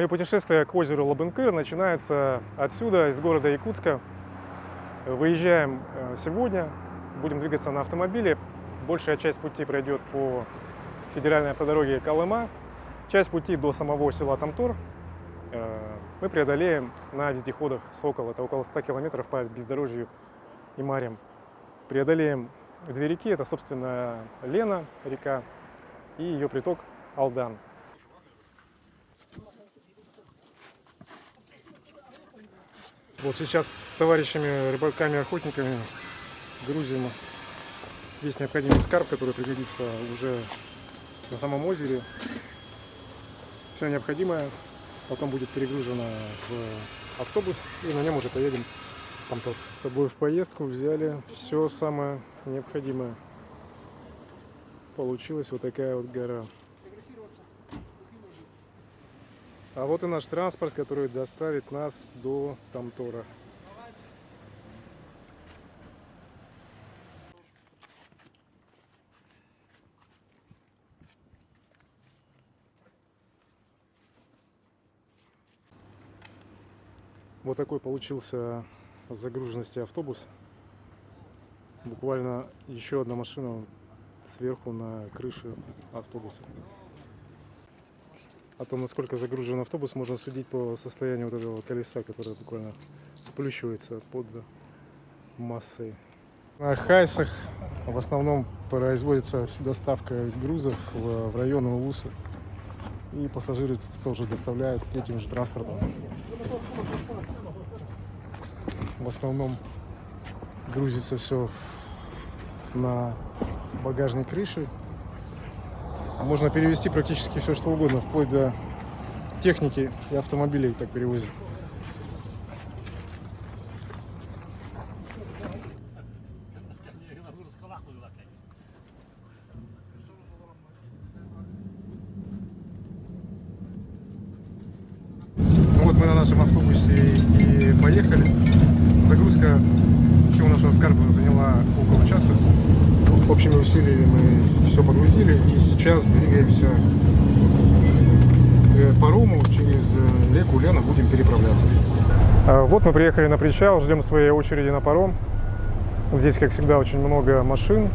Мое путешествие к озеру Лабынкыр начинается отсюда, из города Якутска. Выезжаем сегодня, будем двигаться на автомобиле. Большая часть пути пройдет по федеральной автодороге Колыма. Часть пути до самого села Тамтор мы преодолеем на вездеходах «Сокол». Это около 100 километров по бездорожью и морям. Преодолеем две реки. Это, собственно, Лена река и ее приток Алдан. Вот сейчас с товарищами, рыбаками, охотниками грузим весь необходимый скарб, который пригодится уже на самом озере. Все необходимое потом будет перегружено в автобус, и на нем уже поедем в Тамтор. С собой в поездку взяли все самое необходимое. Получилась вот такая вот гора. А вот и наш транспорт, который доставит нас до Тамтора. Вот такой получился загруженности автобус. Буквально еще одна машина сверху на крыше автобуса. О том, насколько загружен автобус, можно судить по состоянию вот этого колеса, которое буквально сплющивается под массой. На Хайсах в основном производится доставка грузов в районы Улуса. И пассажиры тоже доставляют этим же транспортом. В основном грузится все на багажной крыше. Можно перевезти практически все, что угодно, вплоть до техники и автомобилей так перевозят. Вот мы на нашем автобусе и поехали. Загрузка всего нашего скарба заняла около часа. Общими усилиями мы все погрузили и сейчас двигаемся к парому через реку Лена, будем переправляться. Вот мы приехали на причал, ждем своей очереди на паром. Здесь, как всегда, очень много машин.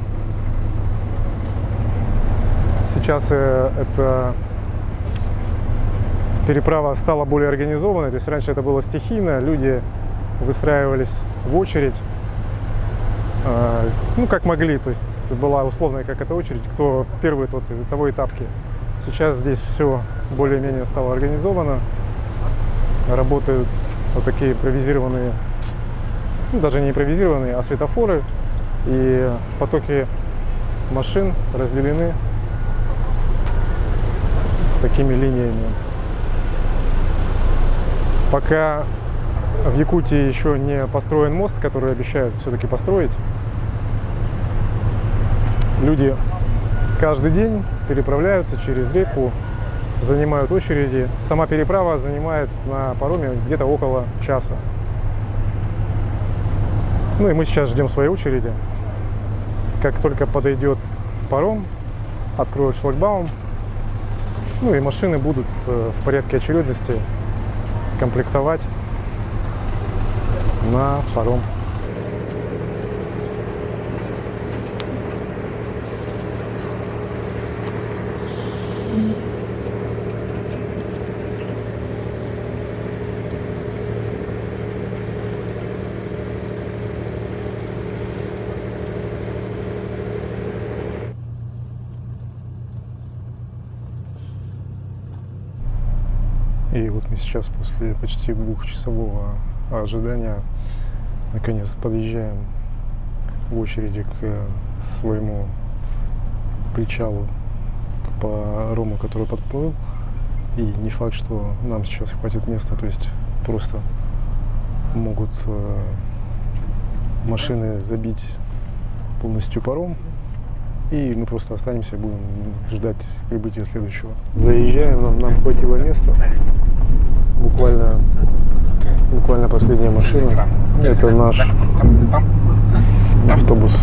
Сейчас эта переправа стала более организованной, то есть раньше это было стихийно, люди выстраивались в очередь, ну как могли, то есть это была условная какая-то очередь, кто первый, тот того и тапки. Сейчас здесь все более-менее стало организовано, работают вот такие импровизированные, ну, даже не импровизированные, а светофоры, и потоки машин разделены такими линиями. Пока в Якутии еще не построен мост, который обещают все-таки построить, люди каждый день переправляются через реку, занимают очереди. Сама переправа занимает на пароме где-то около часа. Ну и мы сейчас ждем своей очереди. Как только подойдет паром, откроют шлагбаум, ну и машины будут в порядке очередности комплектовать на паром. И вот мы сейчас после почти двухчасового ожидания наконец подъезжаем в очереди к своему причалу, к парому, который подплыл. И не факт, что нам сейчас хватит места, то есть просто могут машины забить полностью паром, и мы просто останемся и будем ждать прибытия следующего. Заезжаем, нам хватило места. Буквально последняя машина. Это наш автобус.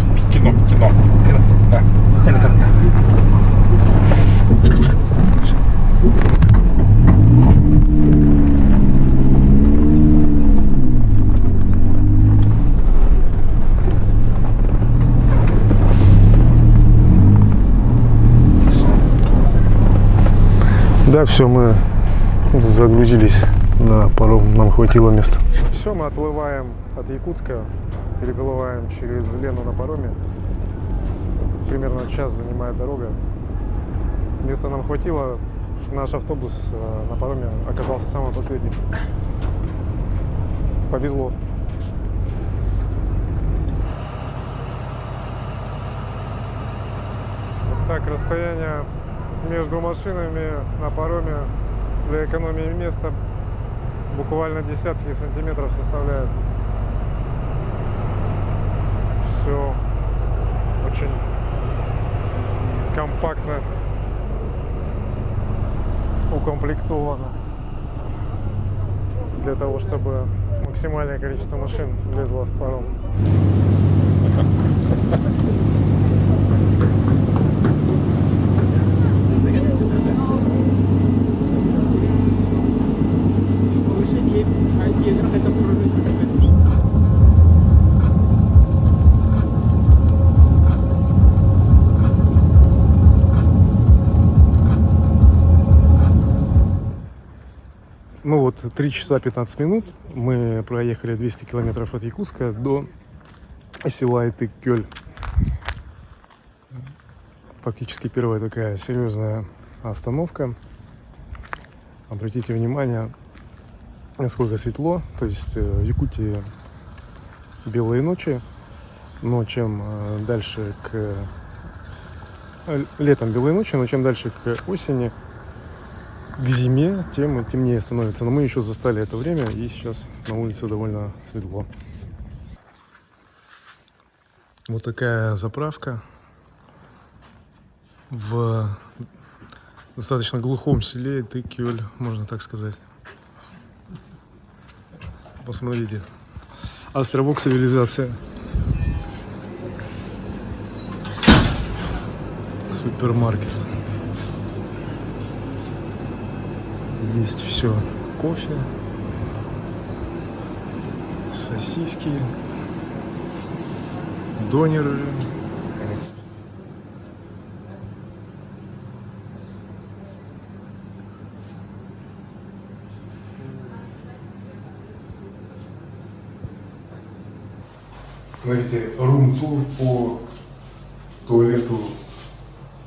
Да, все, мы загрузились на паром, нам хватило места. Все, мы отплываем от Якутска, переплываем через Лену на пароме. Примерно час занимает дорога. Места нам хватило, наш автобус на пароме оказался самым последним. Повезло. Вот так расстояние между машинами на пароме для экономии места буквально десятки сантиметров составляет. Все очень компактно укомплектовано для того, чтобы максимальное количество машин влезло в паром. Ну вот, 3 часа 15 минут мы проехали 200 километров от Якутска до села Итык-Кёль. Фактически первая такая серьезная остановка. Обратите внимание, насколько светло. То есть в Якутии белые ночи, но чем дальше летом белые ночи, но чем дальше к осени, к зиме, тем темнее становится. Но мы еще застали это время, и сейчас на улице довольно светло. Вот такая заправка в достаточно глухом селе Итык-Кёль, можно так сказать. Посмотрите. Островок цивилизации. Супермаркет. Есть все. Кофе, сосиски, донеры. Смотрите, рум-тур по туалету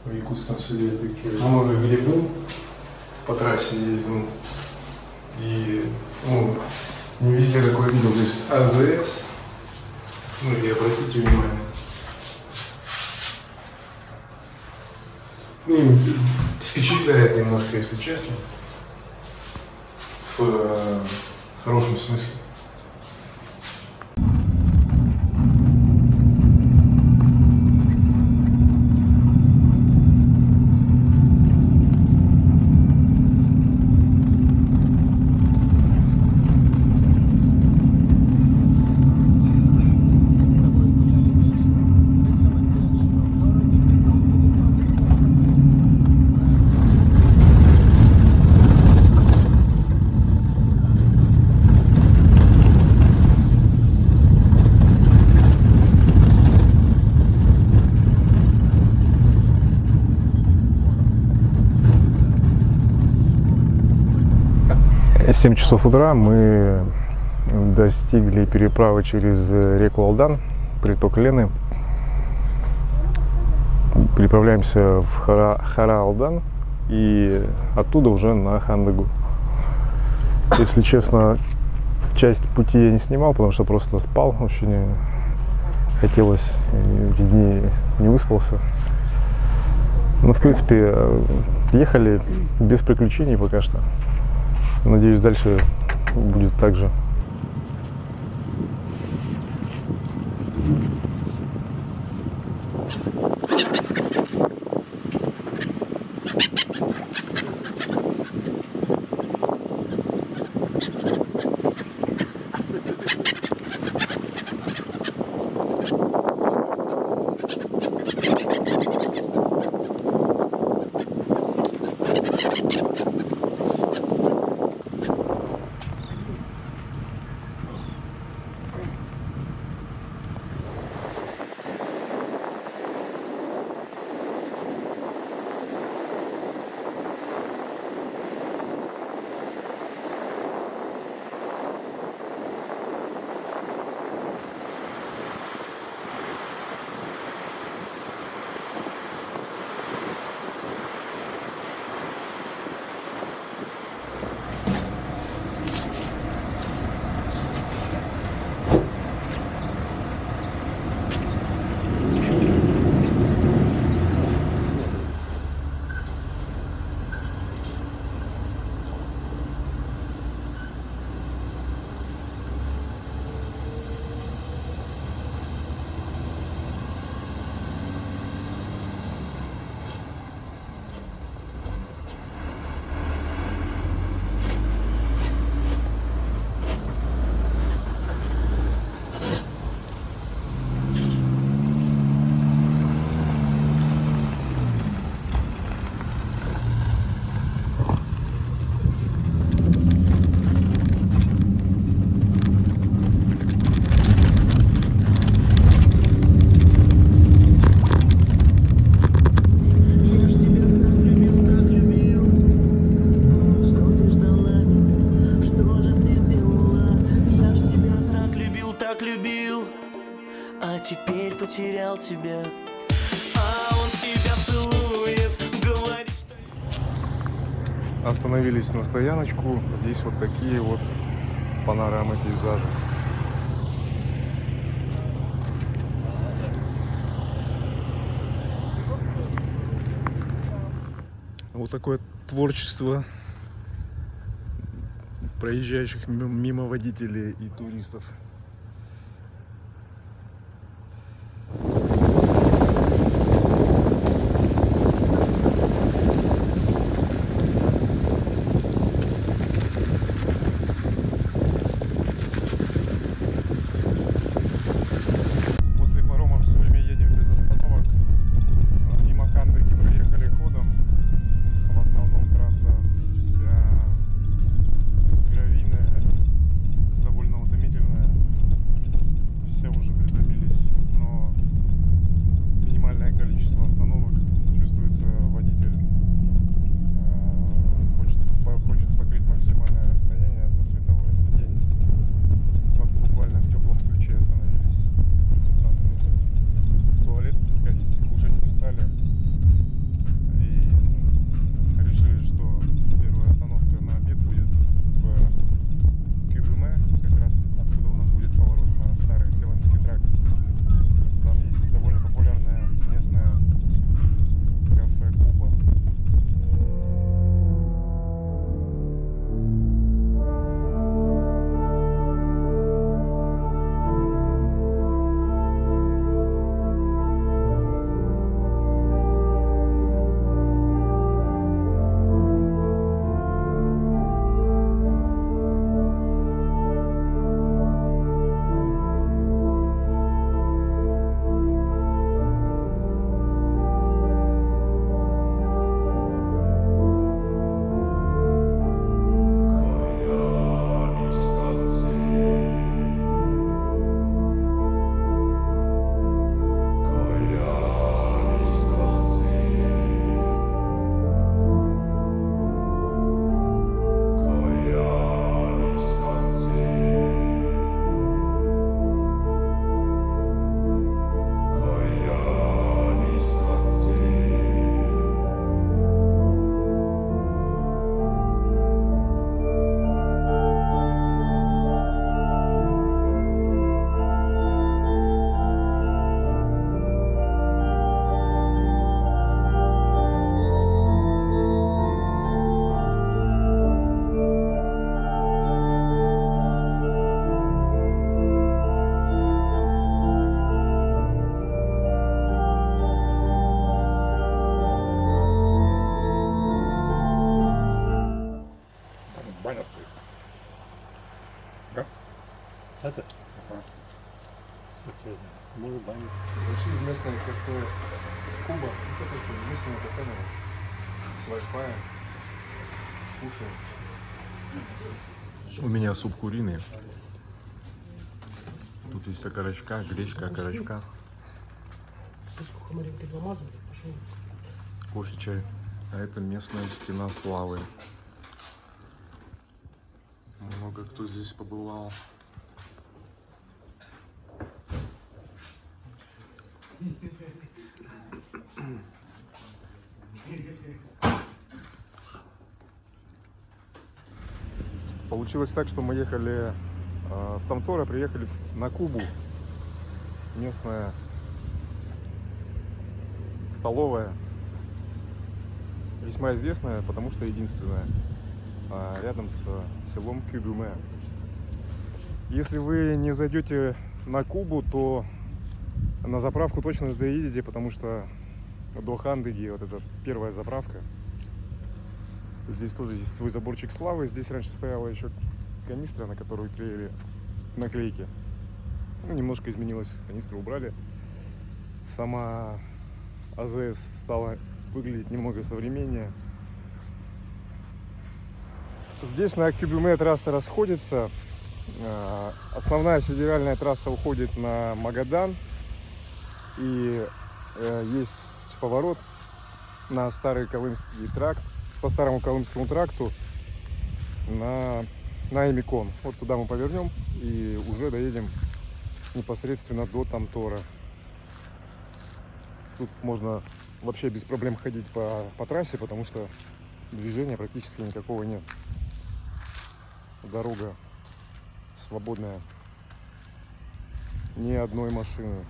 в якутском селе Итык-Кёль. Много где был, по трассе ездил. И не везде такое видел. То есть АЗС. Ну и обратите внимание. Впечатляет немножко, если честно. В хорошем смысле. В 7 часов утра мы достигли переправы через реку Алдан, приток Лены. Переправляемся в Хара-Алдан и оттуда уже на Хандагу. Если честно, часть пути я не снимал, потому что просто спал, вообще не хотелось, эти дни не выспался. Но в принципе ехали без приключений пока что. Надеюсь, дальше будет так же. тебе, а он тебя целует, говорит, что... Остановились на стояночку. Здесь вот такие вот панорамы пейзажа. Вот такое творчество проезжающих мимо водителей и туристов. После парома все время едем без остановок. Мимо Хандыги проехали ходом. В основном трасса вся гравийная, довольно утомительная. Все уже притомились, но минимальное количество остановок. Чувствуется, водитель хочет покрыть максимальное расстояние за световой день. Вот буквально в теплом ключе остановились. Там в туалет сходить, кушать не стали. И решили, что первая остановка на обед будет в Кюбюме, как раз откуда у нас будет поворот на старый Колымский тракт. Там есть довольно популярное местное кафе Куба. Баня стоит. Да? Это? Может, баня. Зашли в местное кафе Куба. Это такое единственное кафе, наверное, с Wi-Fi. Кушаем. У меня суп куриный. Тут есть окорочка, гречка, окорочка. Кофе, чай. А это местная стена славы. Много кто здесь побывал. Получилось так, что мы ехали в Тамторо, приехали на Кубу. Местная столовая. Весьма известная, потому что единственная. Рядом с селом Кюбюме. Если вы не зайдете на Кубу, то на заправку точно заедете, потому что до Хандыги вот это первая заправка. Здесь тоже есть свой заборчик славы. Здесь раньше стояла еще канистра, на которую клеили наклейки. Ну, немножко изменилось, канистру убрали. Сама АЗС стала выглядеть немного современнее. Здесь на Кюбюме трасса расходится. Основная федеральная трасса уходит на Магадан. И есть поворот на старый Колымский тракт, по старому Колымскому тракту на Эмикон. Вот туда мы повернем и уже доедем непосредственно до Тамтора. Тут можно вообще без проблем ходить по трассе, потому что движения практически никакого нет. Дорога свободная. Ни одной машины.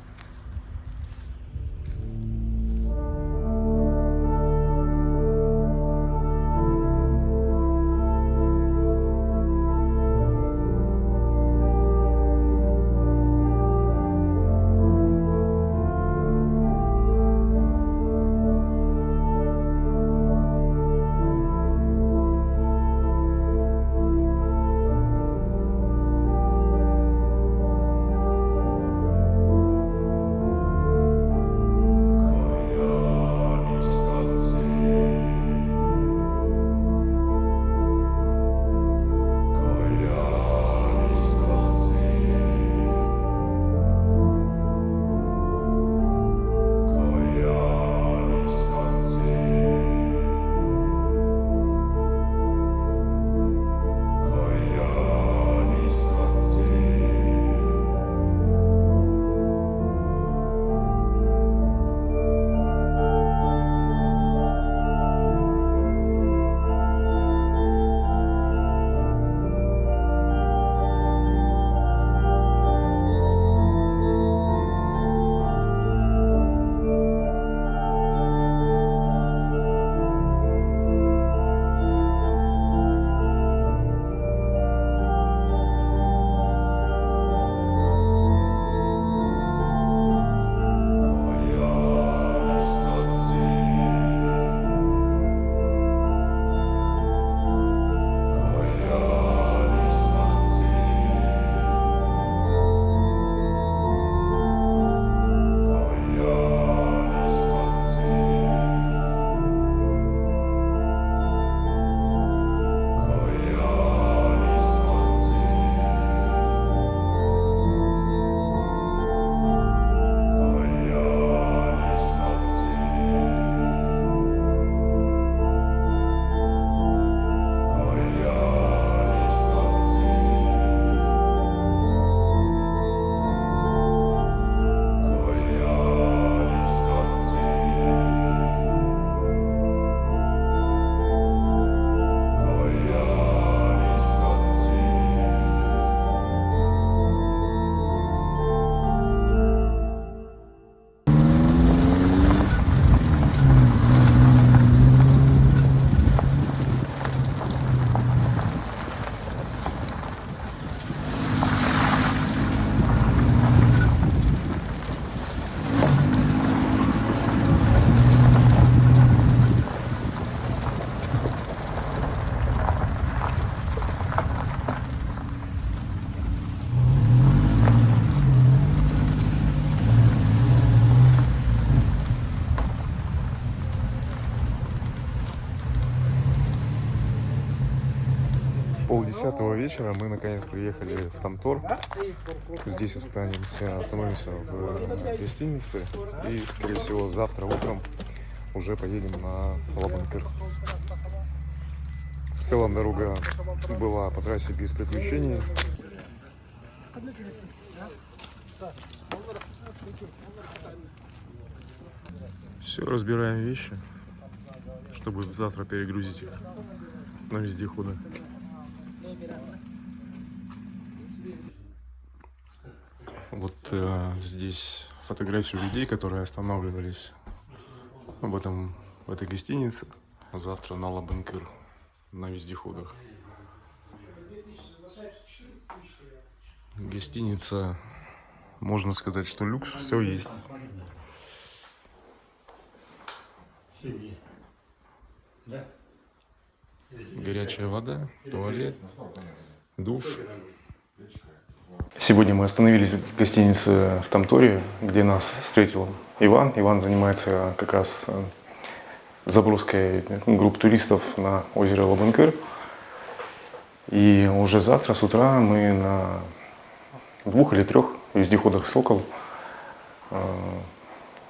Полдесятого вечера мы наконец приехали в Тамтор. Здесь остановимся в гостинице и, скорее всего, завтра утром уже поедем на Лабынкыр. В целом дорога была по трассе без приключений. Все, разбираем вещи, чтобы завтра перегрузить их на вездеходы. Вот здесь фотографии людей, которые останавливались в этой гостинице. Завтра на Лабынкыр на вездеходах. Гостиница, можно сказать, что люкс, все есть. Горячая вода, туалет, душ. Сегодня мы остановились в гостинице в Тамторе, где нас встретил Иван. Иван занимается как раз заброской групп туристов на озеро Лабынкыр. И уже завтра с утра мы на 2 или 3 вездеходах «Сокол»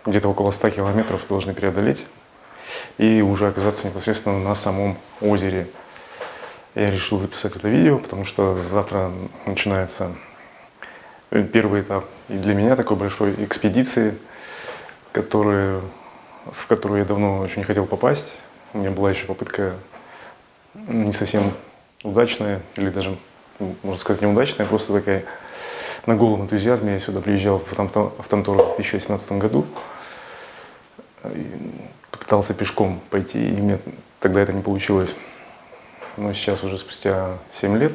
где-то около 100 километров должны преодолеть и уже оказаться непосредственно на самом озере. Я решил записать это видео, потому что завтра начинается первый этап и для меня такой большой экспедиции, которую в которую я давно очень хотел попасть. У меня была еще попытка не совсем удачная, или даже, можно сказать, неудачная, просто такая на голом энтузиазме. Я сюда приезжал в Автонтор в 2018 году. И попытался пешком пойти, и мне тогда это не получилось. Но сейчас уже спустя 7 лет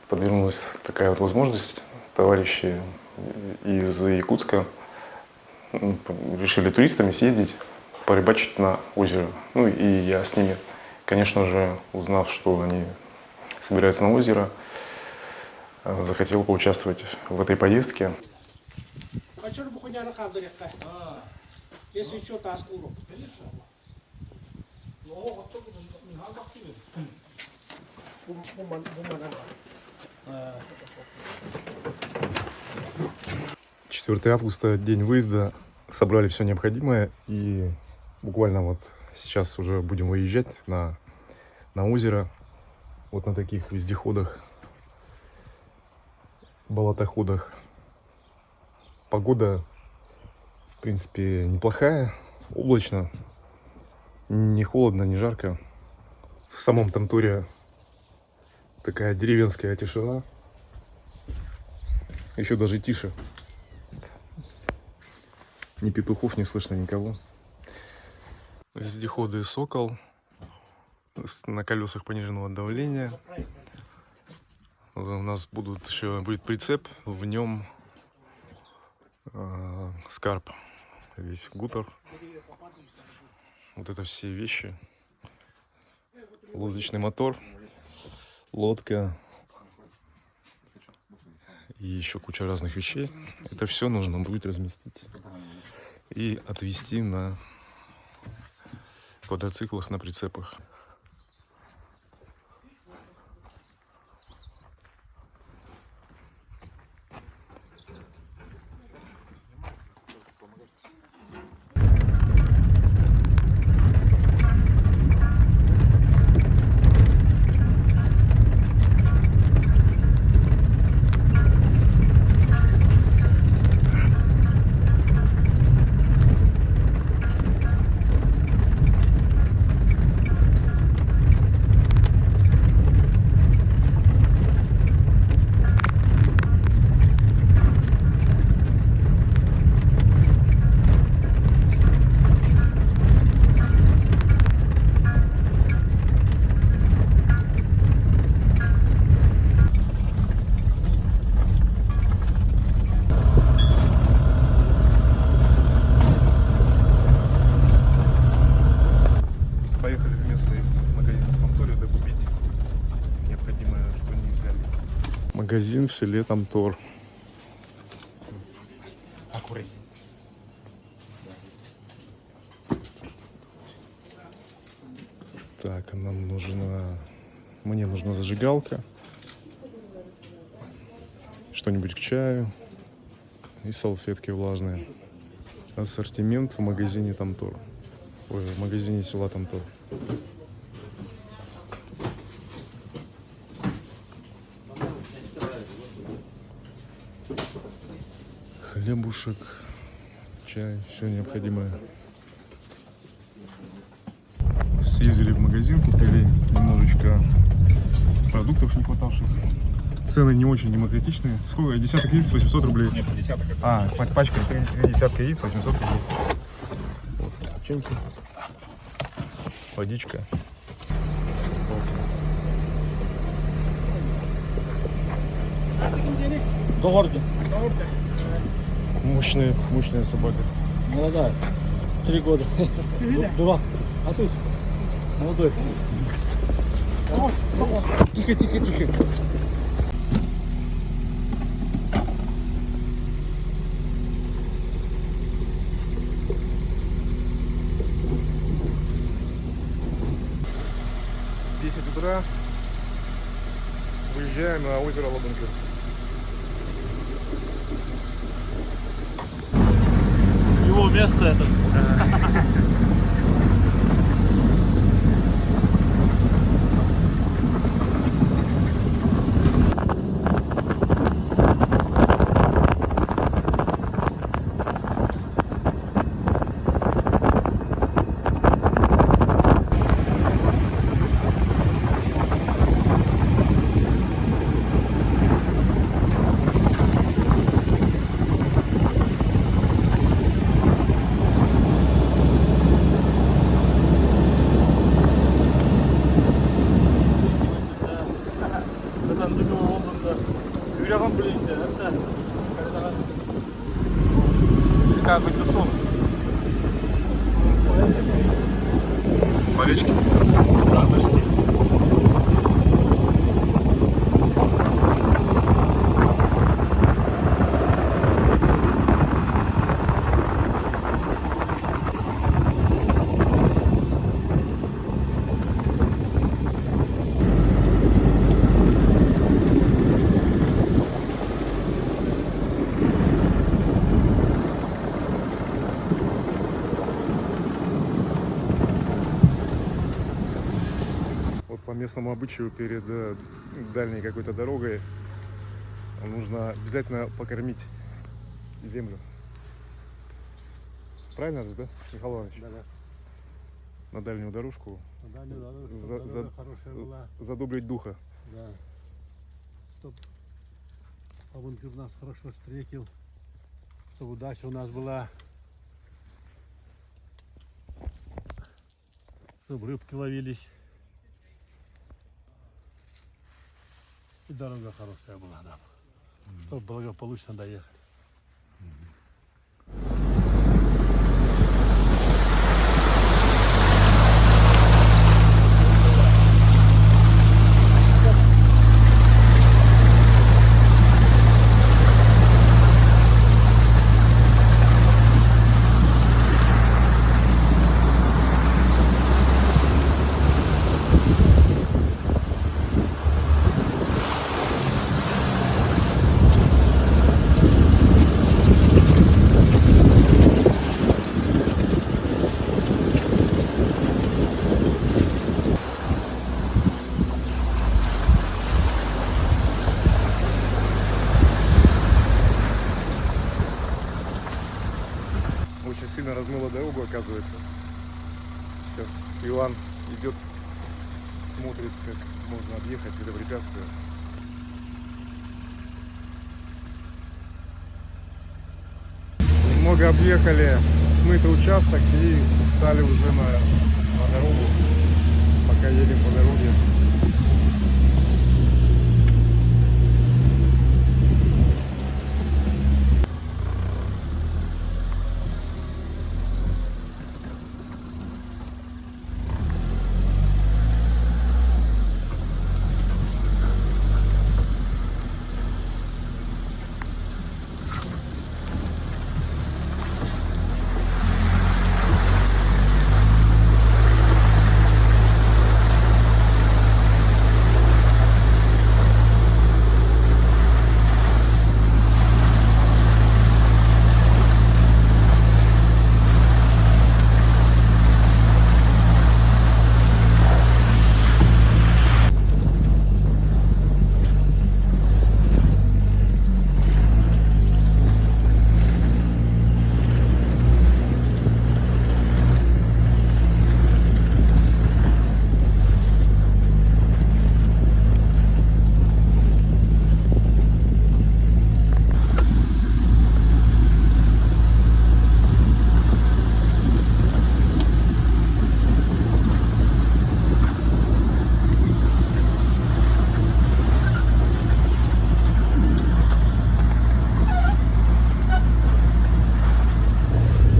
подвернулась такая вот возможность. Товарищи из Якутска решили туристами съездить, порыбачить на озеро. Ну и я с ними, конечно же, узнав, что они собираются на озеро, захотел поучаствовать в этой поездке. Если что, таск урок. «4 августа, день выезда, собрали все необходимое, и буквально вот сейчас уже будем выезжать на озеро, вот на таких вездеходах, болотоходах. Погода, в принципе, неплохая, облачно, не холодно, не жарко. В самом Тамторе такая деревенская тишина, еще даже тише. Ни петухов не слышно, никого. Вездеходы «Сокол» на колесах пониженного давления. У нас будет прицеп, в нем скарб, весь гутер. Вот это все вещи. Лодочный мотор, лодка и еще куча разных вещей. Это все нужно будет разместить и отвезти на квадроциклах, на прицепах. Поехали в местный магазин в Тамторе докупить необходимое, что не взяли. Магазин в селе Тамтор. Так, мне нужна зажигалка, что-нибудь к чаю и салфетки влажные. Ассортимент в магазине Тамтор. Ой, в магазине села Тамтор. Хлебушек, чай, все необходимое. Съездили в магазин, купили немножечко продуктов не хватавших. Цены не очень демократичные. Сколько? Десяток яиц 800 рублей. Нет, десяток. Пачка 3 десятка яиц 800 рублей. Вот, печеньки. Водичка. Дорого. Мощная собака. Молодая. 3 года. 2. А тут? Молодой. Тихо. 10 утра. Выезжаем на озеро Лабункир. Его место это. речке. Да, почти. Вот по местному обычаю перед дальней какой-то дорогой нужно обязательно покормить землю. Правильно же, да, Михаил Иванович? Да, да. На дальнюю дорожку Да, За- хорошая была. задобрить духа. Да. Чтоб Павункин нас хорошо встретил. Чтобы удача у нас была. Чтобы рыбки ловились. И дорога хорошая была нам. Чтобы благополучно доехать. Очень сильно размыло дорогу, оказывается. Сейчас Иван идет, смотрит, как можно объехать это препятствие. Немного объехали смытый участок и встали уже на дорогу. Пока едем по дороге.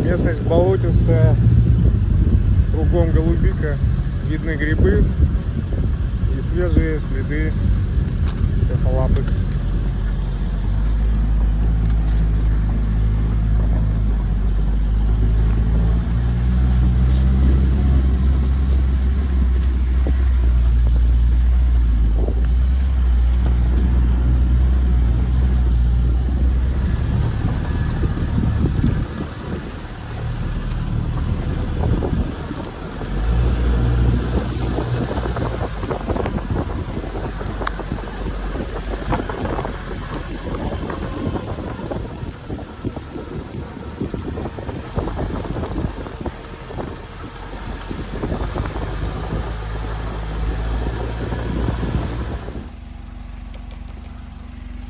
Местность болотистая, кругом голубика, видны грибы и свежие следы косолапых.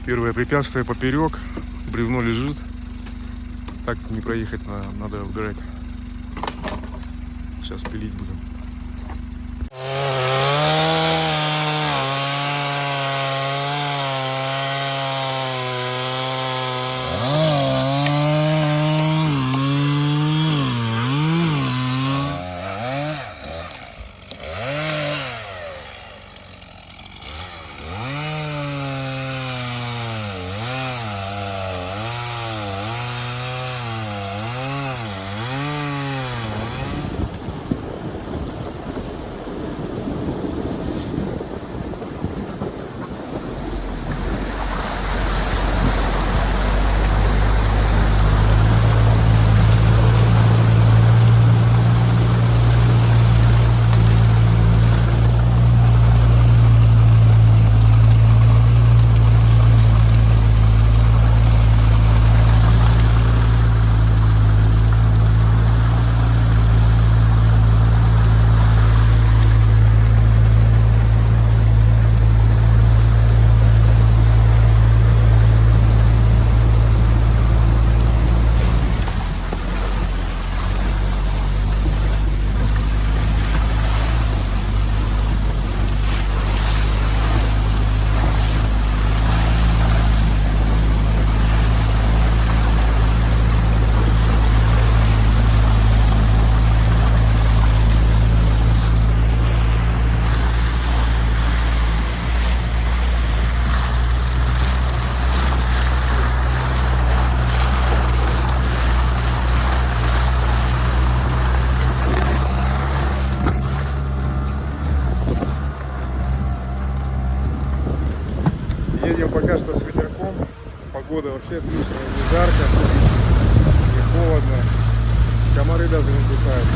Первое препятствие поперек, бревно лежит. Так не проехать, надо убирать. Сейчас пилить будем. Вообще отлично, не жарко, не холодно. Комары даже не кусают.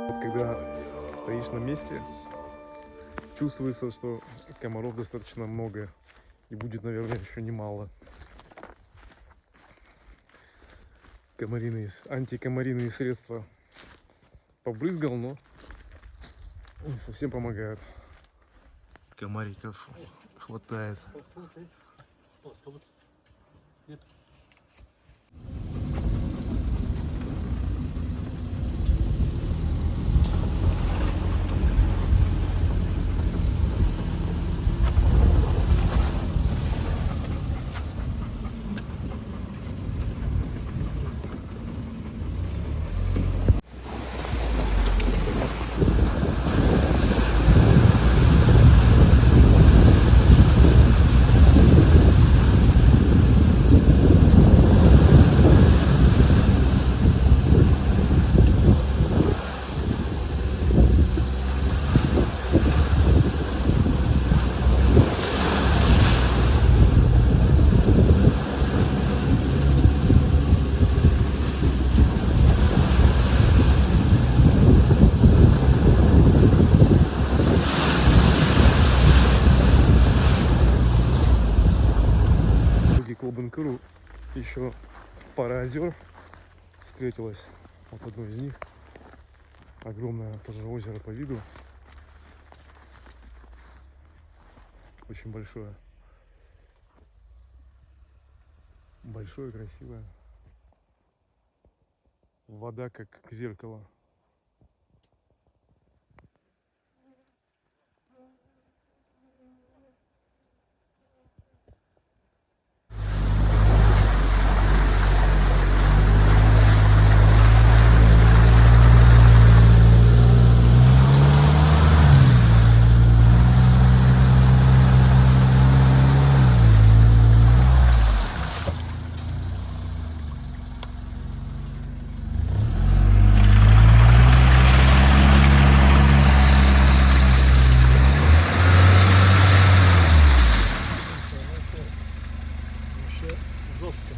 Вот когда стоишь на месте, чувствуется, что комаров достаточно много и будет, наверное, еще немало. Антикомариные средства побрызгал, но не совсем помогают. Комариков хватает. Нет. к Лабынкыру еще пара озер встретилась. Вот одно из них. Огромное тоже озеро по виду. Очень большое. Большое, красивое. Вода как зеркало. Вообще жестко.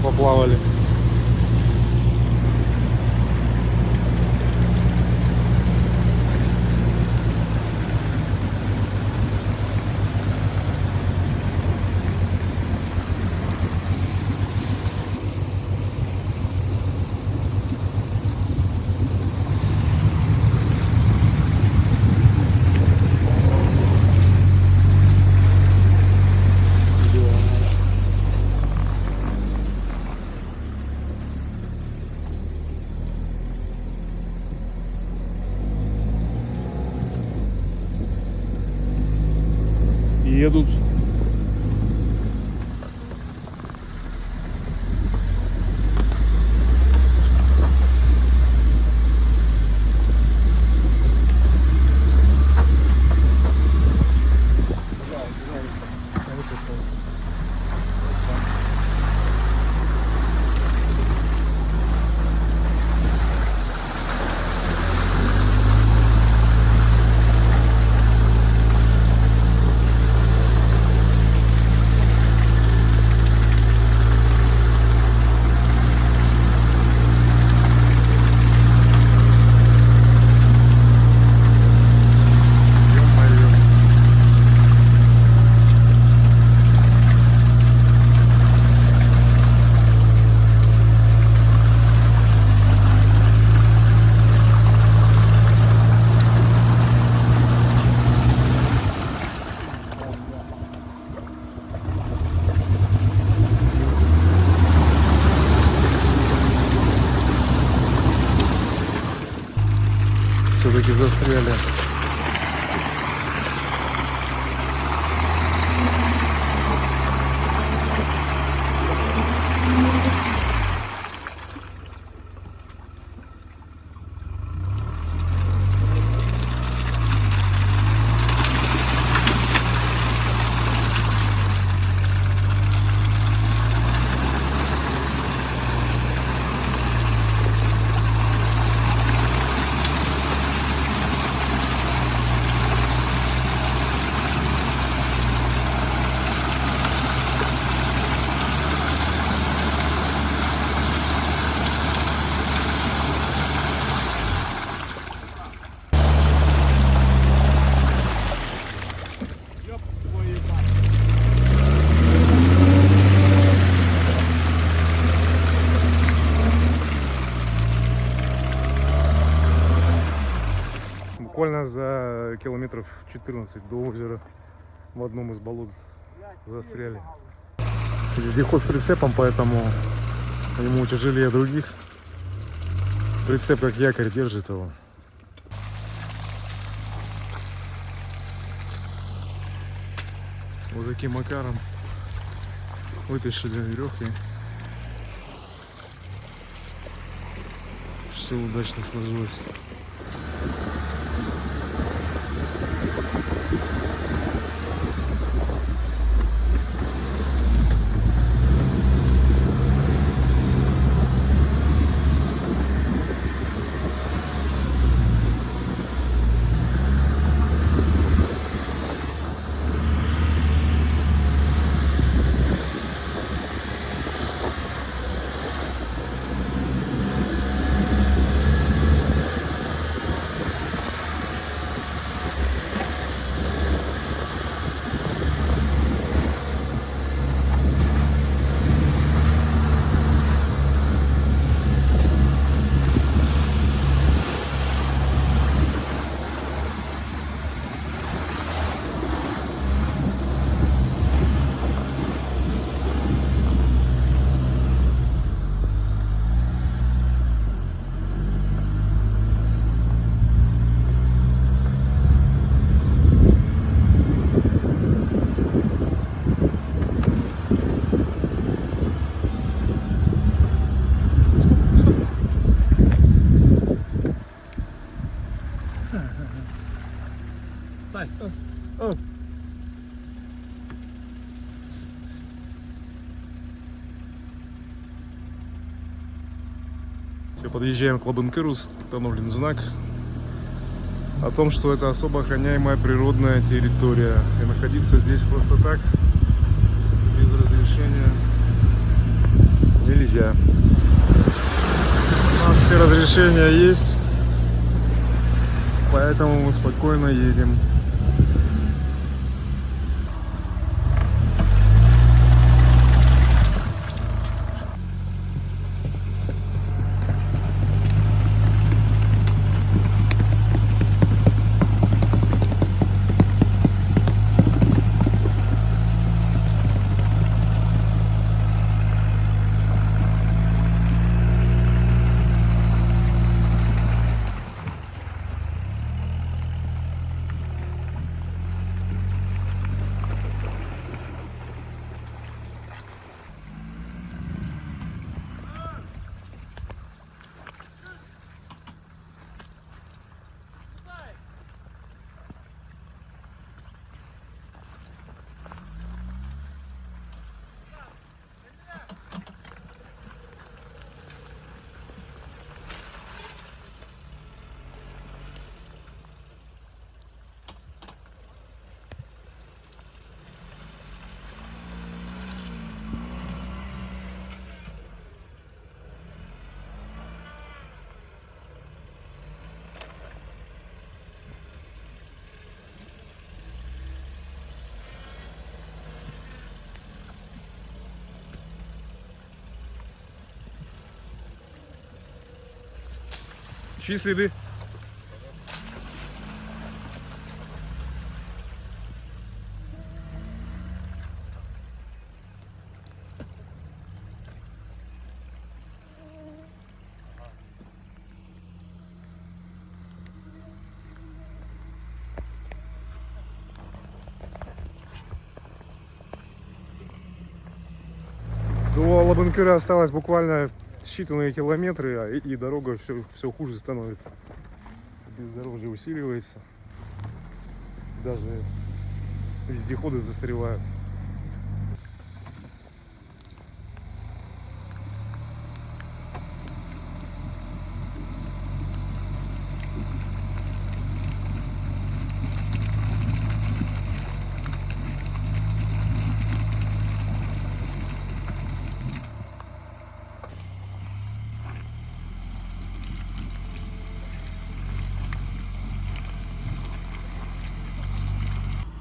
Поплавали. Едут. все-таки застряли. Буквально за километров 14 до озера в одном из болот застряли. Вездеход с прицепом, поэтому ему тяжелее других. Прицеп как якорь держит его. Вот таким макаром вытащили веревки. Все удачно сложилось. Сань, Все, подъезжаем к Лабынкыру, установлен знак о том, что это особо охраняемая природная территория. И находиться здесь просто так, без разрешения, нельзя. У нас все разрешения есть, поэтому мы спокойно едем. Чьи следы? До Лабынкыра осталось буквально считанные километры, и дорога все хуже становится. Бездорожье усиливается. Даже вездеходы застревают.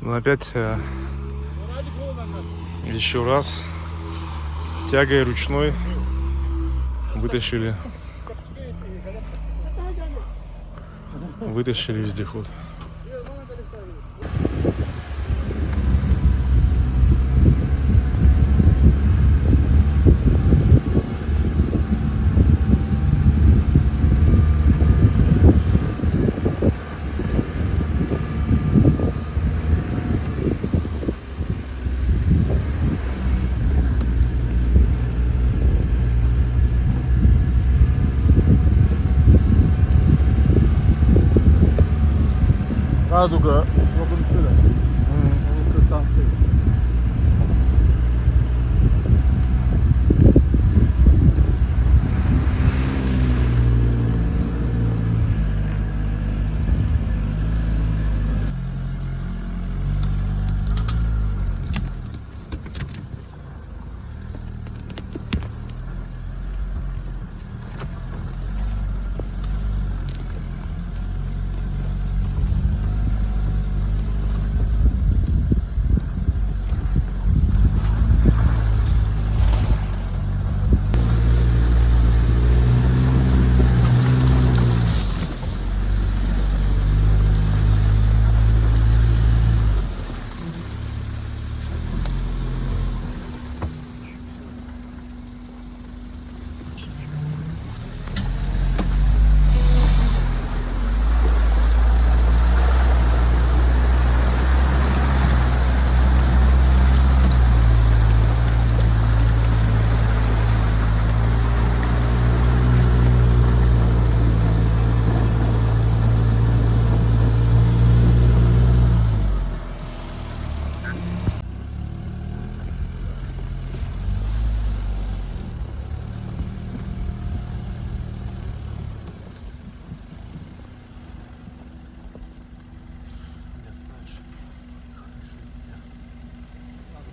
Ну опять еще раз тягой ручной вытащили вездеход. Радуга с Лабынкыра. Вот там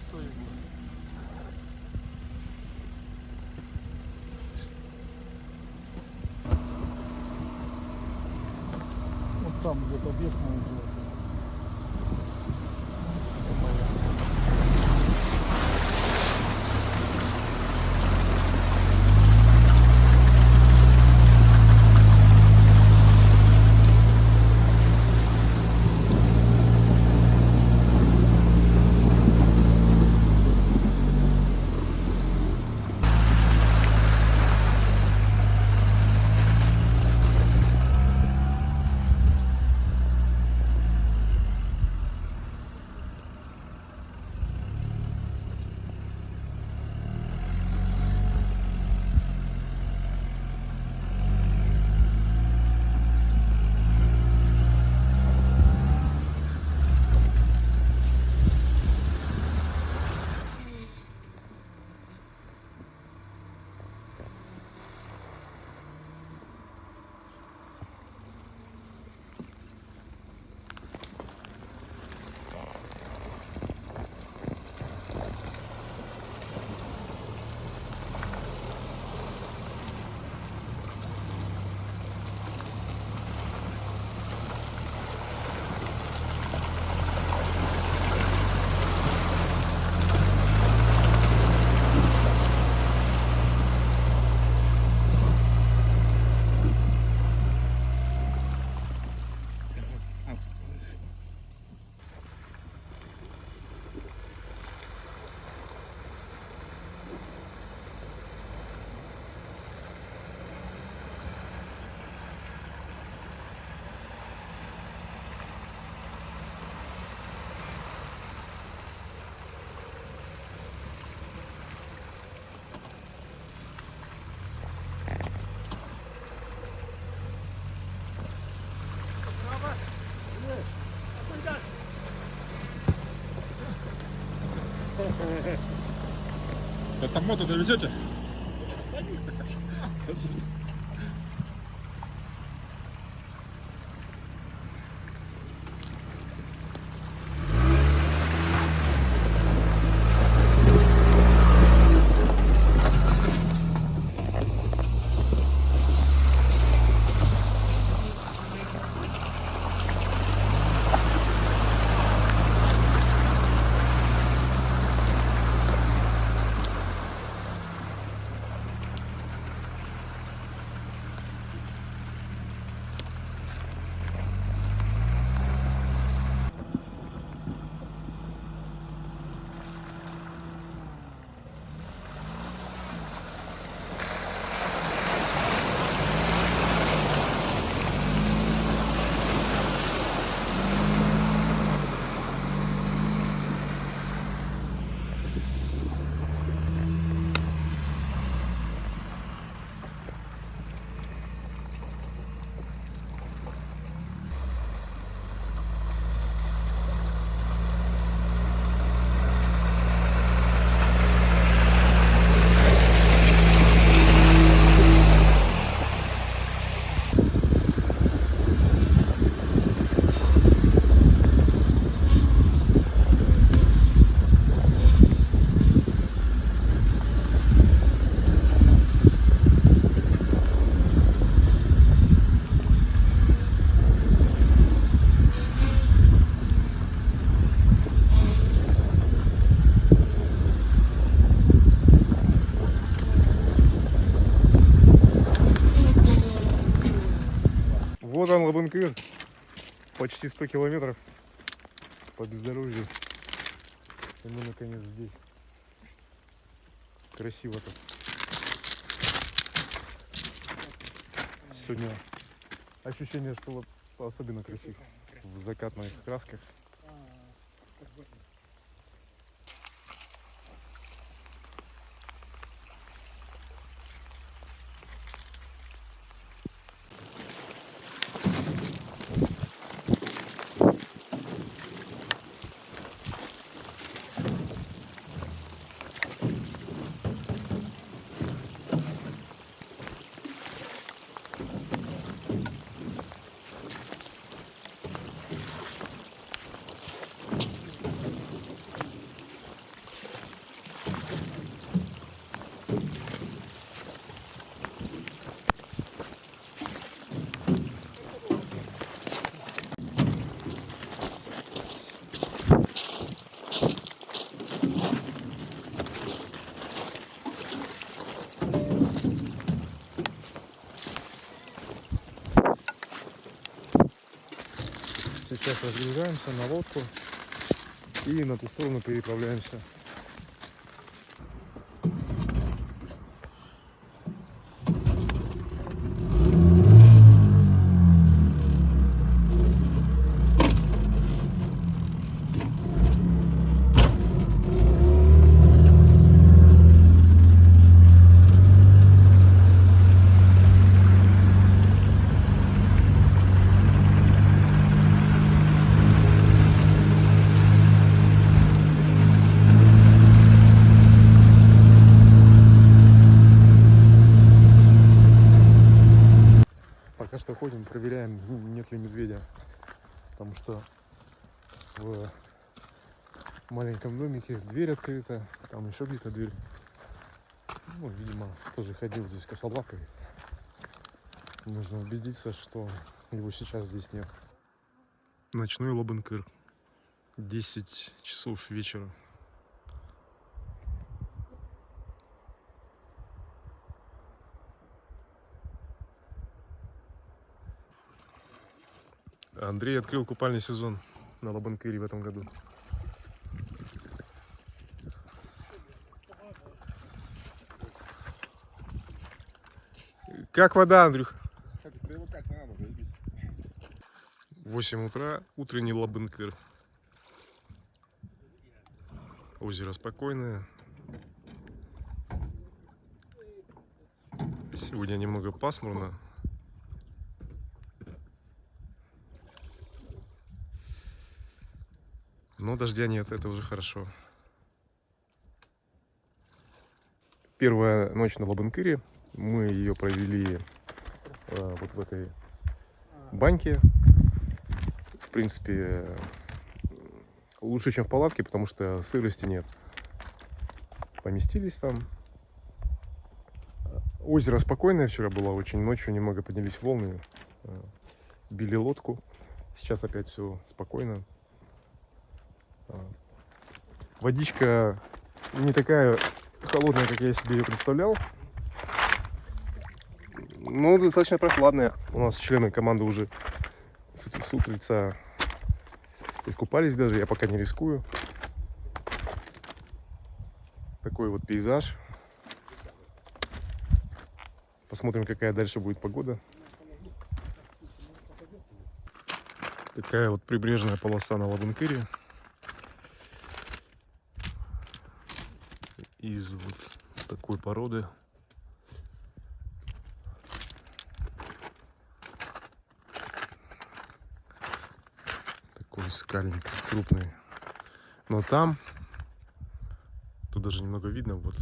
стоит. Вот там где-то объект надо делать. Это мото довезете? Вот он, Лабынкыр. Почти 100 километров по бездорожью. И мы наконец здесь. Красиво так. Сегодня ощущение, что вот особенно красиво. В закатных красках. Сейчас разгружаемся на лодку и на ту сторону переправляемся. Пока что ходим, проверяем, нет ли медведя, потому что в маленьком домике дверь открыта, там еще где-то дверь. Ну, видимо, тоже ходил здесь косолапый. Нужно убедиться, что его сейчас здесь нет. Ночной Лабынкыр. 10 часов вечера. Андрей открыл купальный сезон на Лабынкыре в этом году. Как вода, Андрюх? Привыкать не надо, заебись. 8 утра, утренний Лабынкыр. Озеро спокойное. Сегодня немного пасмурно. Но дождя нет, это уже хорошо. Первая ночь на Лабынкыре. Мы ее провели вот в этой баньке. В принципе, лучше, чем в палатке, потому что сырости нет. Поместились там. Озеро спокойное вчера было очень. Ночью немного поднялись волны. Били лодку. Сейчас опять все спокойно. Водичка не такая холодная, как я себе ее представлял. Но достаточно прохладная. У нас члены команды уже с утреца искупались даже. Я пока не рискую. Такой вот пейзаж. Посмотрим, какая дальше будет погода. Такая вот прибрежная полоса на Лабынкыре. Из вот такой породы. Такой скальник крупный. Но там, тут даже немного видно, вот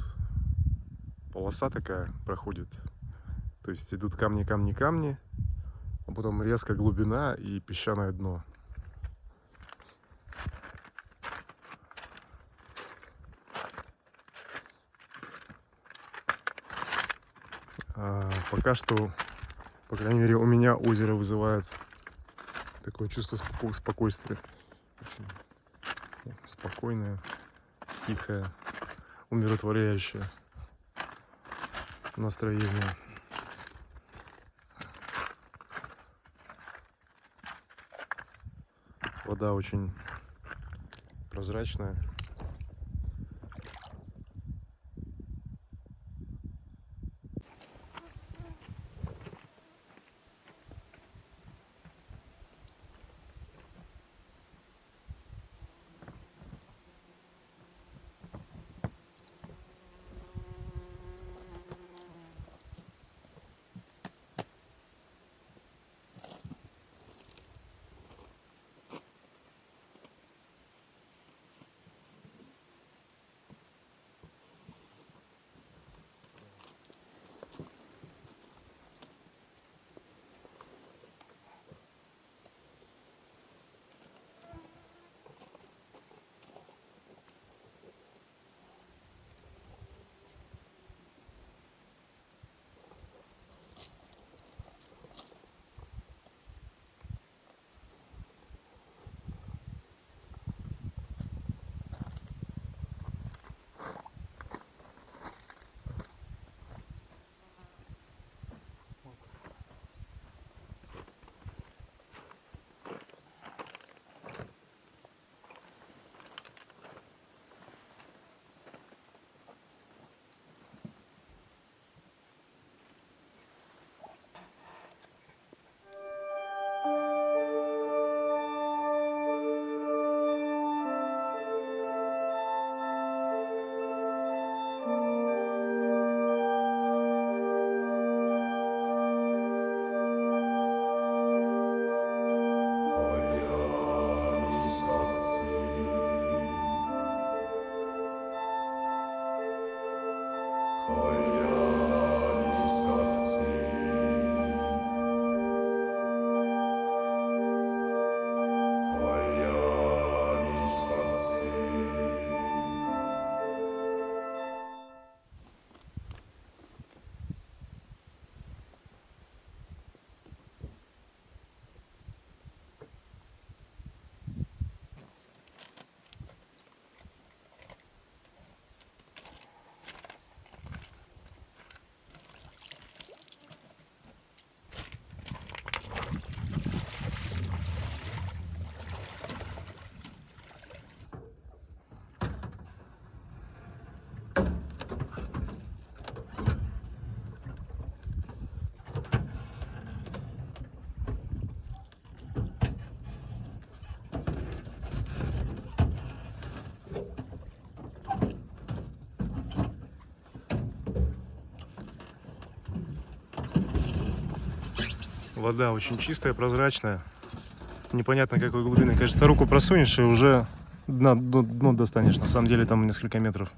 полоса такая проходит. То есть идут камни, камни, камни, а потом резко глубина и песчаное дно. Пока что, по крайней мере, у меня озеро вызывает такое чувство спокойствия. Очень спокойное, тихое, умиротворяющее настроение. Вода очень прозрачная. Вода очень чистая, прозрачная. Непонятно какой глубины. Кажется, руку просунешь и уже дно достанешь. На самом деле там несколько метров.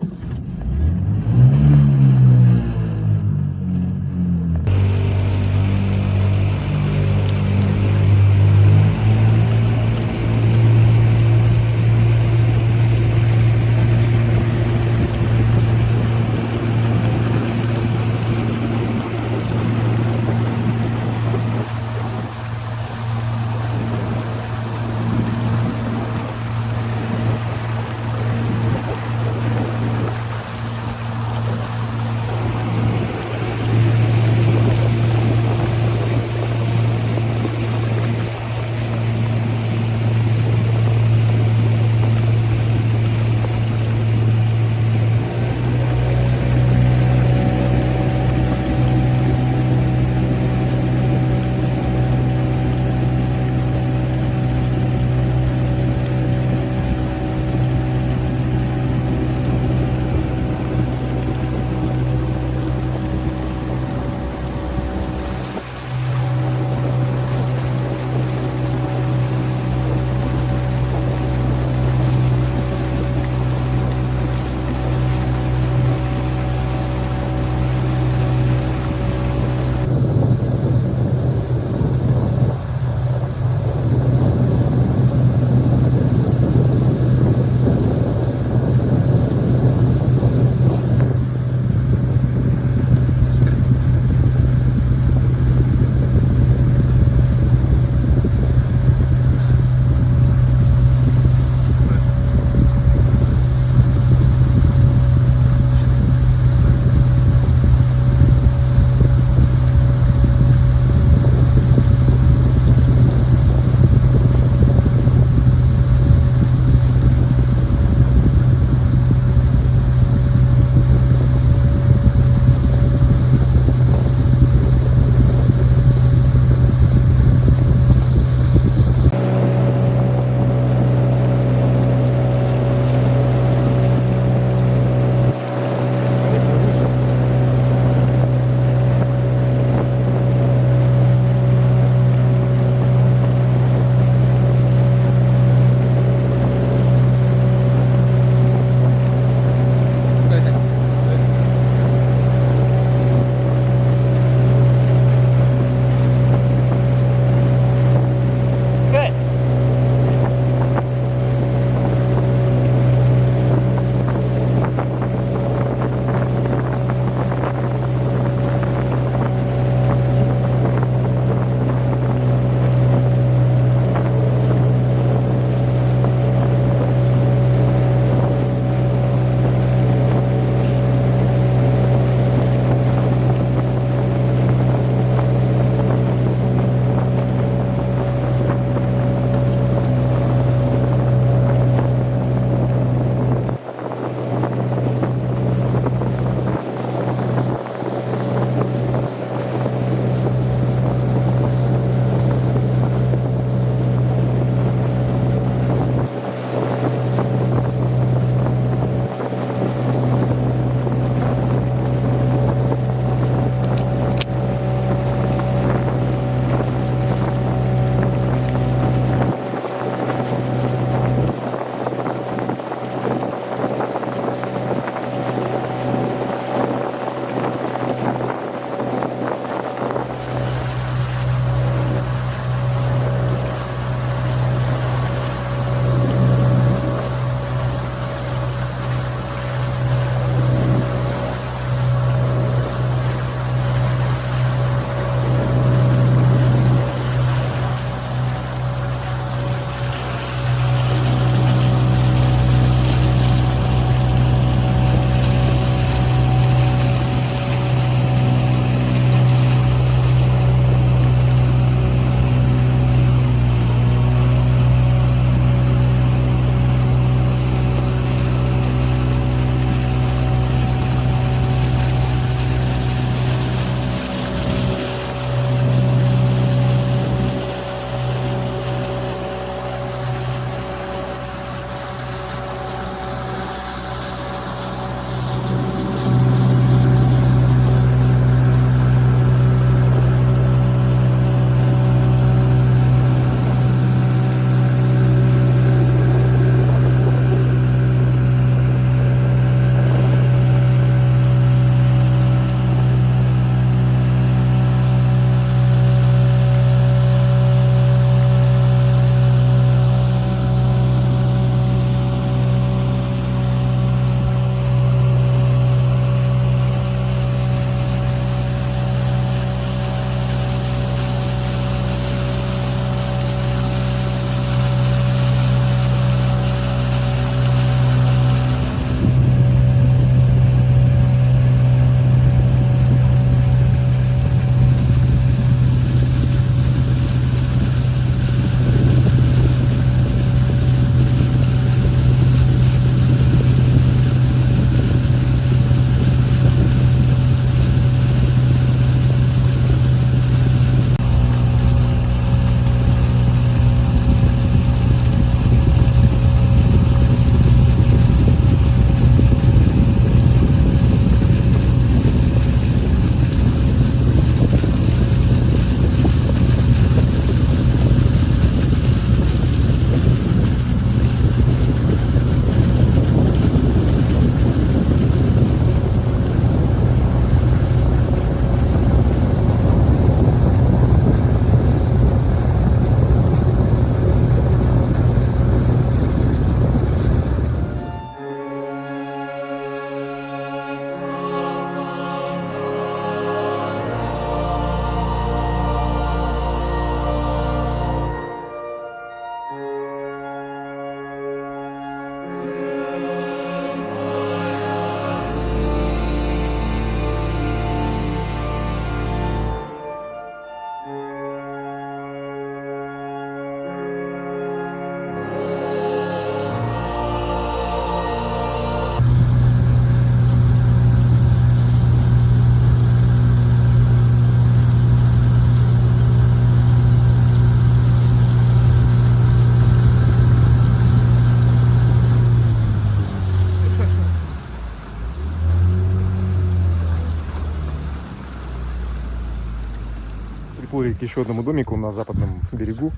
приехали к еще одному домику на западном берегу.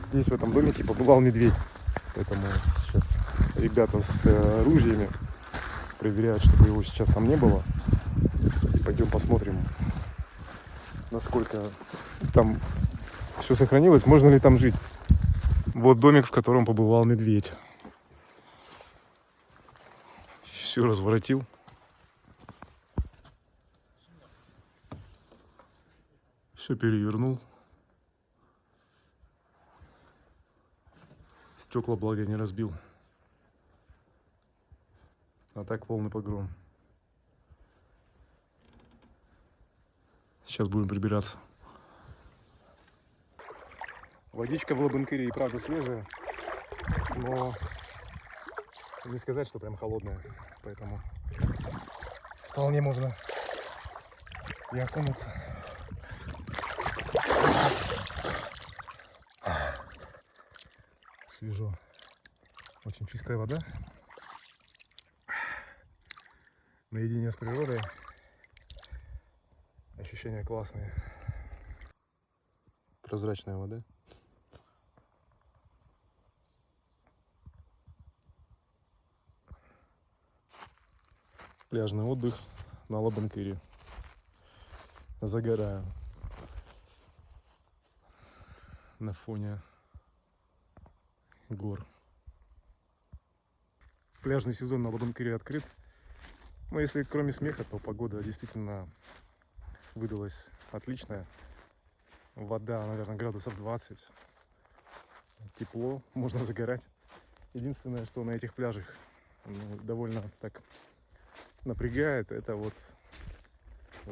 Здесь в этом домике побывал медведь. Поэтому сейчас ребята с ружьями проверяют, чтобы его сейчас там не было. И пойдем посмотрим, насколько там все сохранилось, можно ли там жить. Вот домик, в котором побывал медведь. Все разворотил. Все перевернул. Стекла, благо, не разбил. А так полный погром. Сейчас будем прибираться. Водичка в Лабынкире и правда свежая, но не сказать, что прям холодная. Поэтому вполне можно и окунуться. Свежо. Очень чистая вода. Наедине с природой. Ощущения классные. Прозрачная вода. Пляжный отдых на Лабынкире. Загораю на фоне гор. Пляжный сезон на Лабынкире открыт. Но если кроме смеха, то погода действительно выдалась отличная. Вода, наверное, градусов 20. Тепло, можно загорать. Единственное, что на этих пляжах довольно так напрягает, это вот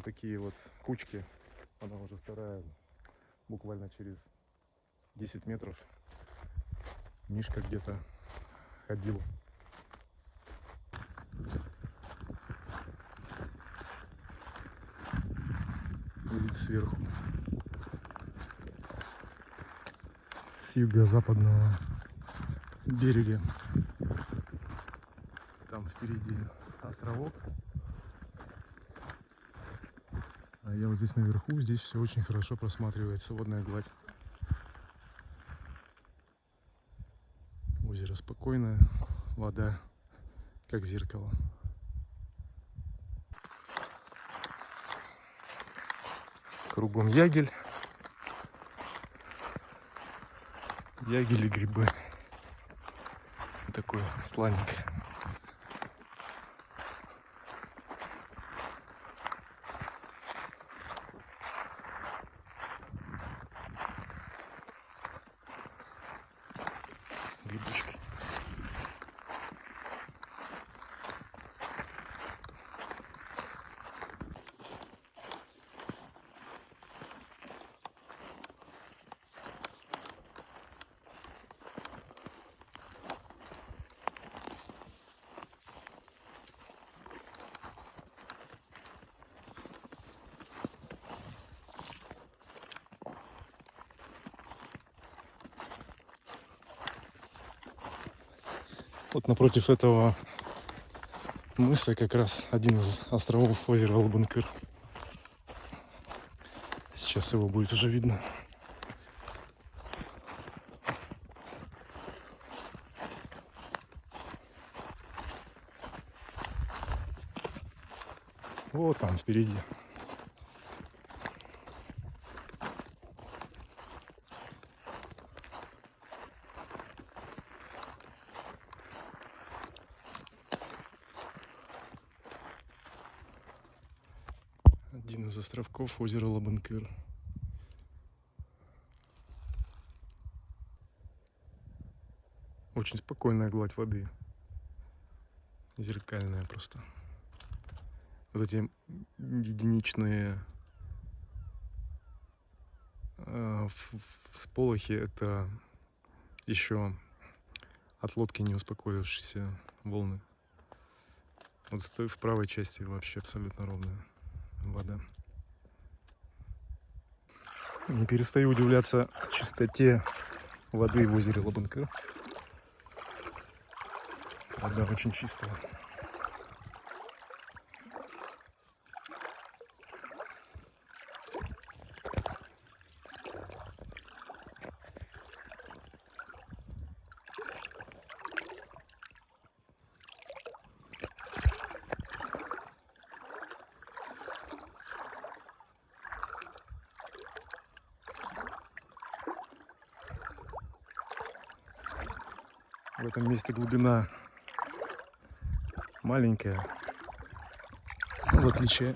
такие вот кучки. Она уже вторая, буквально через 10 метров. Мишка где-то ходил. Вид сверху. С юго-западного берега. Там впереди островок. А я вот здесь наверху, здесь все очень хорошо просматривается, водная гладь. Озеро спокойное, вода как зеркало. Кругом ягель. Ягель и грибы. Такое сладенькое. Грибочки. Вот напротив этого мыса как раз один из островов озера Лабынкир. Сейчас его будет уже видно. Вот там впереди. Один из островков озера Лабынкир. Очень спокойная гладь воды. Зеркальная просто. Вот эти единичные всполохи — это еще от лодки не успокоившиеся волны. Вот в правой части вообще абсолютно ровная вода. Не перестаю удивляться чистоте воды в озере Лабынкир. Вода очень чистая. В этом месте глубина маленькая, в отличие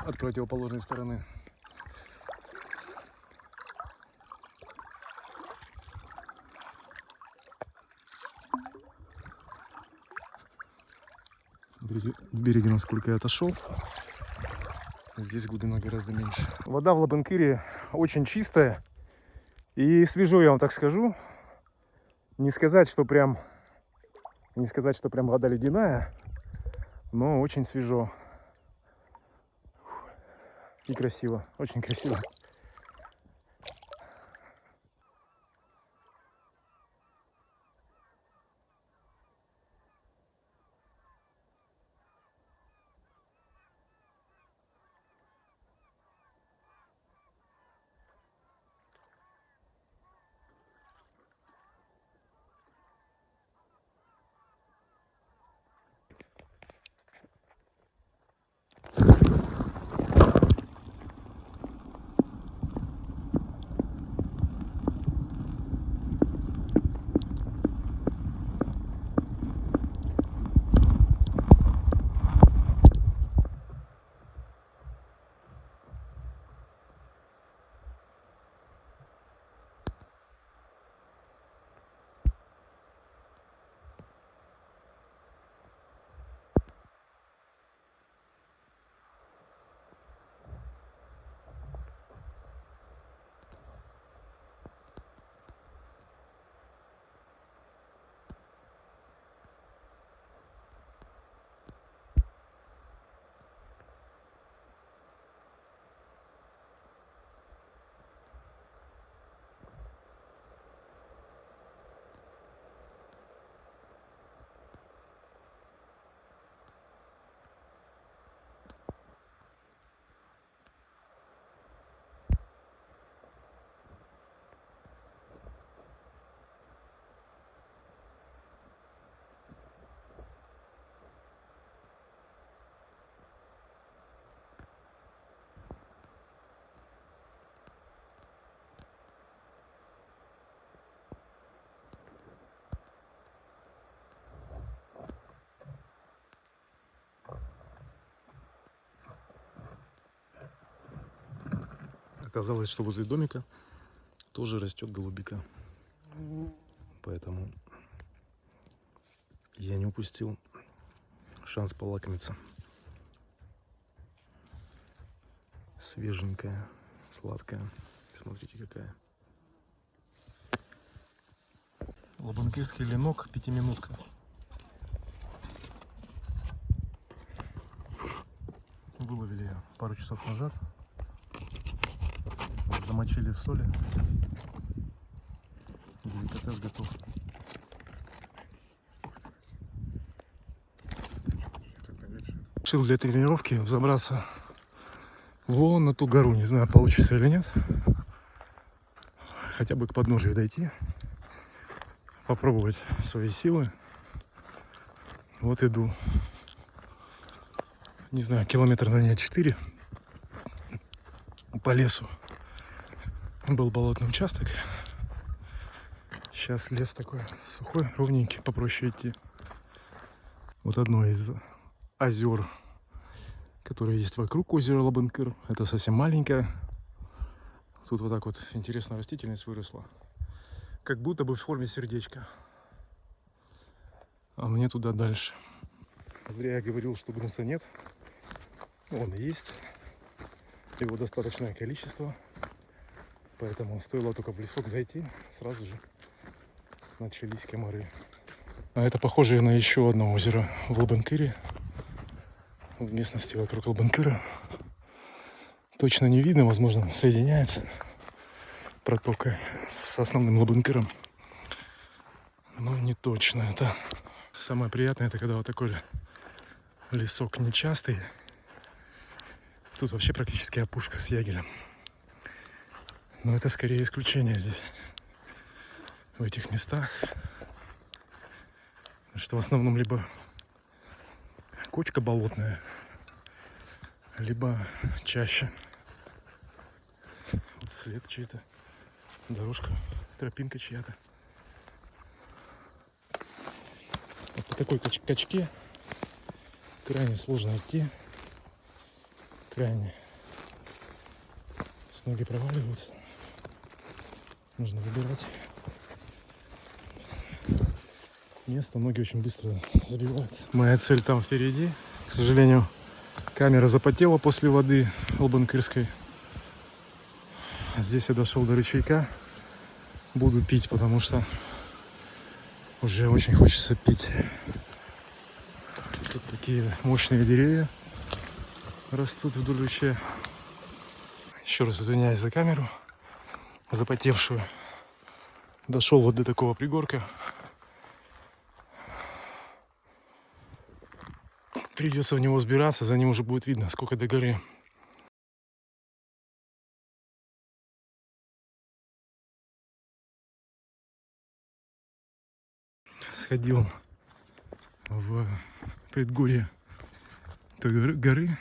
от противоположной стороны. Смотрите, к берегу, насколько я отошел. Здесь глубина гораздо меньше. Вода в Лабынкыре очень чистая и свежо, я вам так скажу. Не сказать, что прям вода ледяная, но очень свежо. И красиво, очень красиво. Оказалось, что возле домика тоже растет голубика. Поэтому я не упустил шанс полакомиться. Свеженькая, сладкая. Смотрите, какая. Лабынкирский ленок, 5-минутка. Выловили ее пару часов назад. Замочили в соли. Деликатес готов. Решил для тренировки взобраться вон на ту гору. Не знаю, получится или нет. Хотя бы к подножию дойти. Попробовать свои силы. Вот иду. Не знаю, километр, наверное, 4 по лесу. Был болотный участок. Сейчас лес такой сухой, ровненький, попроще идти. Вот одно из озер, которые есть вокруг озера Лабынкыр. Это совсем маленькое. Тут вот так вот интересная растительность выросла. Как будто бы в форме сердечка. А мне туда дальше. Зря я говорил, что грунта нет. Он есть. Его достаточное количество. Поэтому стоило только в лесок зайти, сразу же начались комары. А это похоже на еще одно озеро в Лабынкыре. В местности вокруг Лабынкыра. Точно не видно, возможно, соединяется протокой с основным Лабынкыром. Но не точно. Это самое приятное, это когда вот такой лесок нечастый. Тут вообще практически опушка с ягелем. Но это скорее исключение здесь, в этих местах. Что в основном либо кочка болотная, либо чаще. Вот след чей-то, дорожка, тропинка чья-то. такой качке крайне сложно идти. Крайне. С ноги проваливаются. Нужно выбирать место. Ноги очень быстро забиваются. Моя цель там впереди. К сожалению, камера запотела после воды Албанкырской. Здесь я дошел до ручейка. Буду пить, потому что уже очень хочется пить. Тут такие мощные деревья растут вдоль ручья. Еще раз извиняюсь за камеру запотевшую. Дошел вот до такого пригорка. Придется в него сбираться, за ним уже будет видно, сколько до горы. Сходил в предгорье той горы.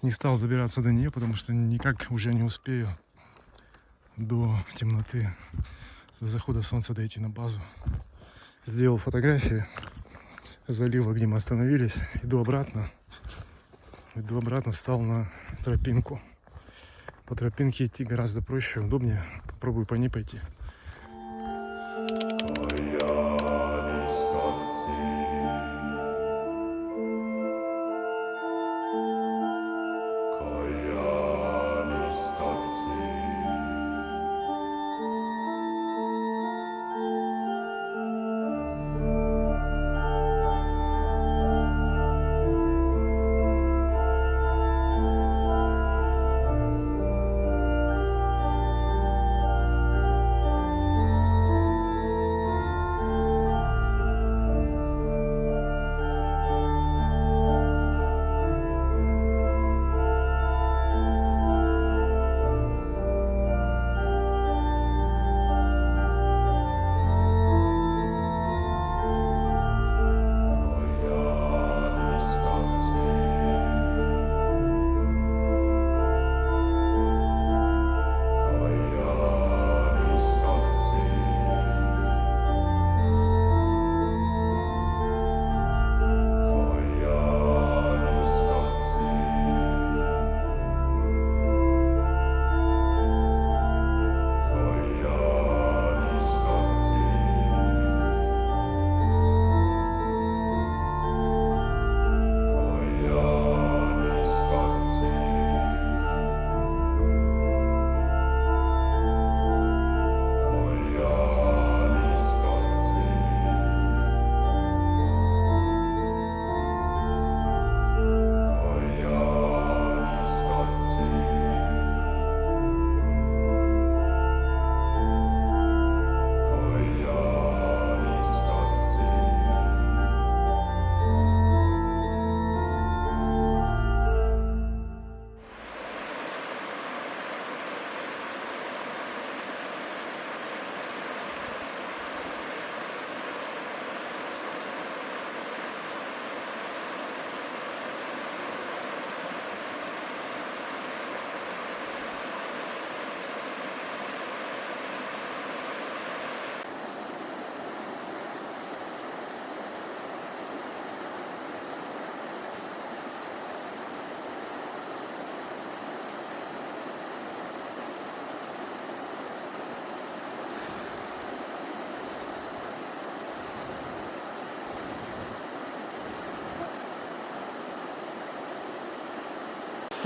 Не стал забираться до нее, потому что никак уже не успею до темноты, до захода солнца дойти на базу. Сделал фотографии залива, где мы остановились. Иду обратно, встал на тропинку. По тропинке идти гораздо проще, удобнее. Попробую по ней пойти.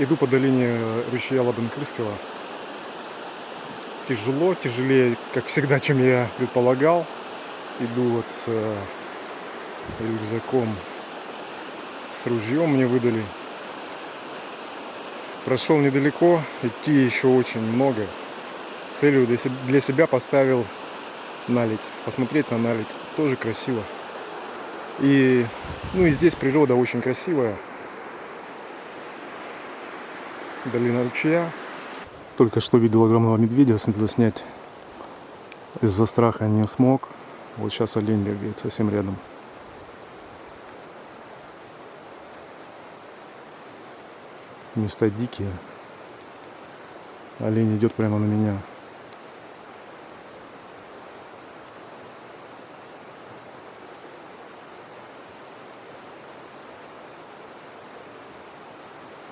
Иду по долине ручья Албанкырского. Тяжело, тяжелее, как всегда, чем я предполагал. Иду вот с рюкзаком, с ружьем мне выдали. Прошел недалеко, идти еще очень много. Целью для себя поставил наледь, посмотреть на наледь. Тоже красиво. И здесь природа очень красивая. Долина ручья. Только что видел огромного медведя, надо снять. Из-за страха не смог. Вот сейчас олень бегает совсем рядом. Места дикие. Олень идет прямо на меня.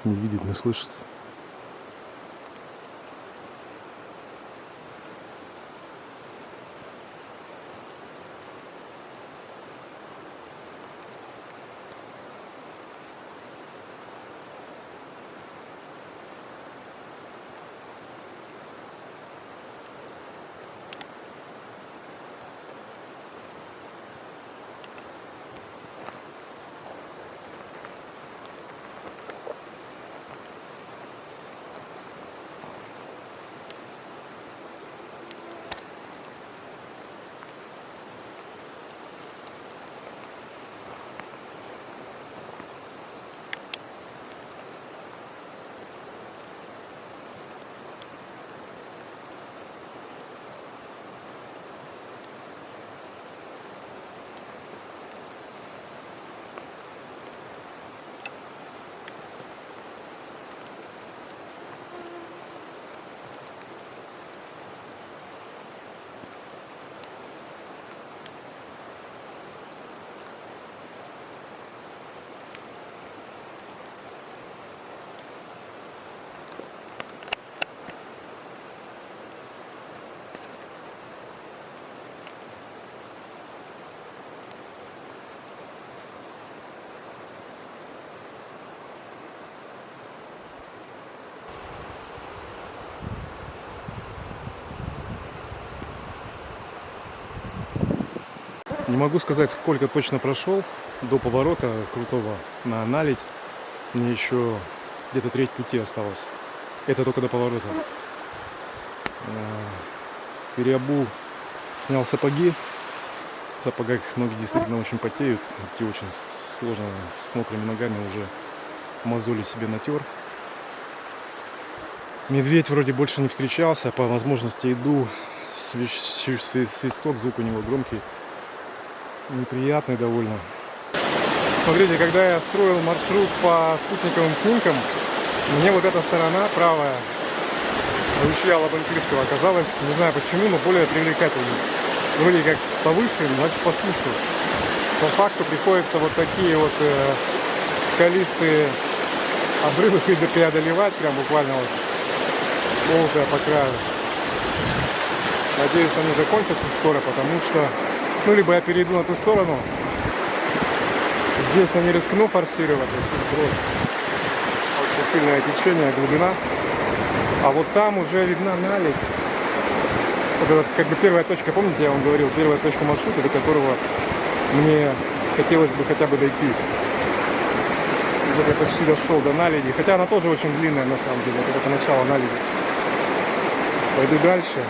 не видит, не слышит. Не могу сказать, сколько точно прошел до поворота крутого на наледь. Мне еще где-то треть пути осталось. Это только до поворота. Переобул, снял сапоги. В сапогах ноги действительно очень потеют. Идти очень сложно с мокрыми ногами, уже мозоли себе натер. Медведь вроде больше не встречался. По возможности иду. Свисток, звук у него громкий. Неприятный довольно. Смотрите, когда я строил маршрут по спутниковым снимкам, мне вот эта сторона правая ручья Лабынкирского оказалась, не знаю почему, но более привлекательной. Вроде как повыше, значит по суше. По факту приходится вот такие вот скалистые обрывы преодолевать, прям буквально вот ползая по краю. Надеюсь, они закончатся скоро, потому что ну, либо я перейду на ту сторону. Здесь я не рискну форсировать. Очень сильное течение, глубина. А вот там уже видна наледь. Это как бы первая точка, помните, я вам говорил, первая точка маршрута, до которого мне хотелось бы хотя бы дойти. И вот я почти дошел до наледи. Хотя она тоже очень длинная на самом деле. Это только начало наледи. Пойду дальше.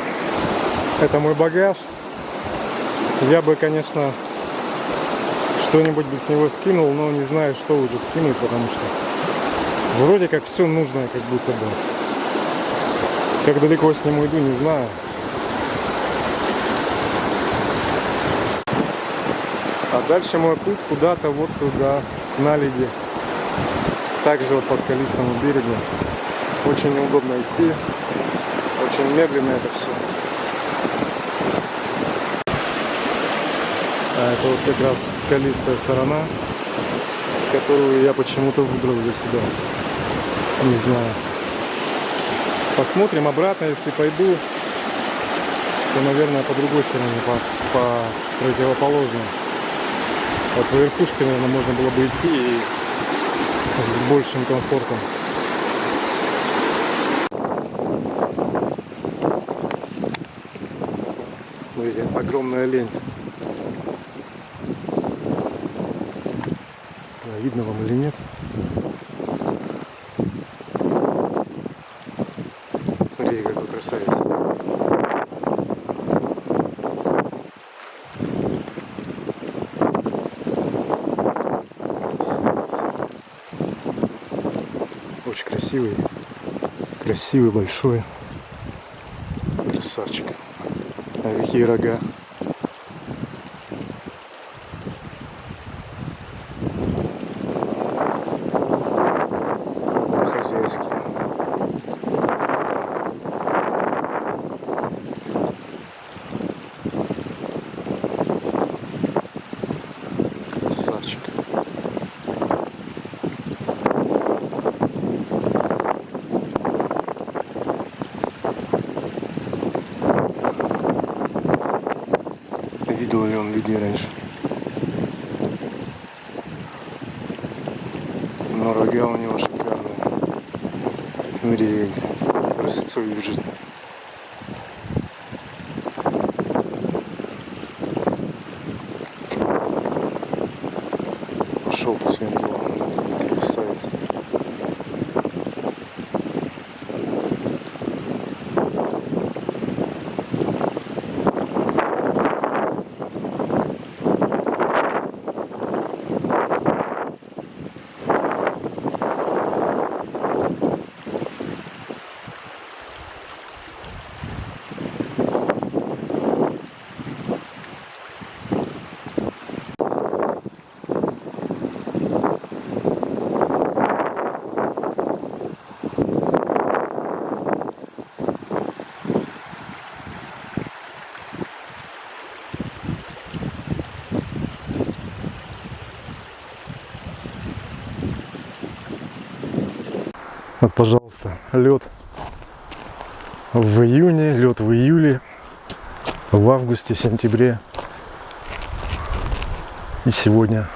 Это мой багаж. Я бы, конечно, что-нибудь бы с него скинул, но не знаю, что лучше скинуть, потому что вроде как все нужное, как будто бы. Как далеко с ним уйду, не знаю. А дальше мой путь куда-то вот туда, на леди. Также вот по скалистому берегу. Очень неудобно идти. Очень медленно это все. А это вот как раз скалистая сторона, которую я почему-то выбрал для себя. Не знаю. Посмотрим обратно, если пойду, то, наверное, по другой стороне, по противоположной. Вот по верхушке, наверное, можно было бы идти и с большим комфортом. Смотрите, огромная лень. Видно вам или нет? Смотрите, какой красавец. Красавец. Очень красивый. Красивый, большой. Красавчик. А какие рога. Красавчик. видел ли он видео раньше. Но рога у него шикарные. Смотри, рысцой бежит. Пошел по своим делам. Красавец. Вот, пожалуйста, лед в июне, лед в июле, в августе, сентябре. И сегодня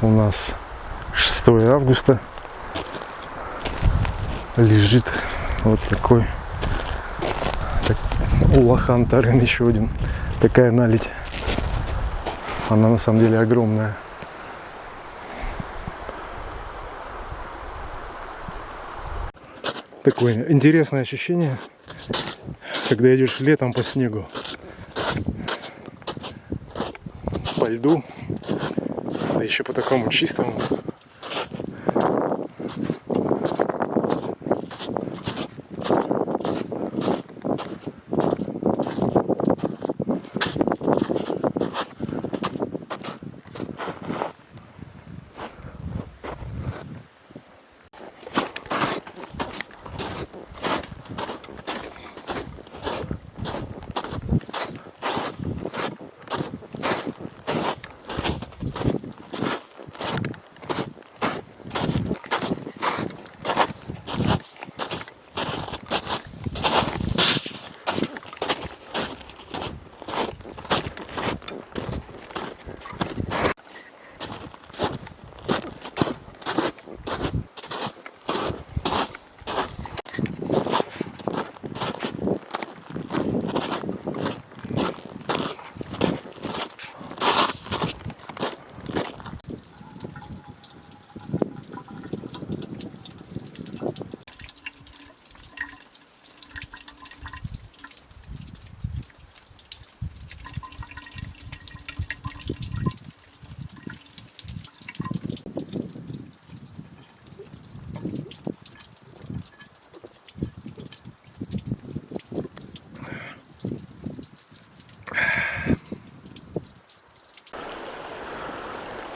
у нас 6 августа. Лежит вот такой Улахан Тарын, еще один. Такая наледь. Она на самом деле огромная. Такое интересное ощущение, когда идешь летом по снегу, по льду, да еще по такому чистому.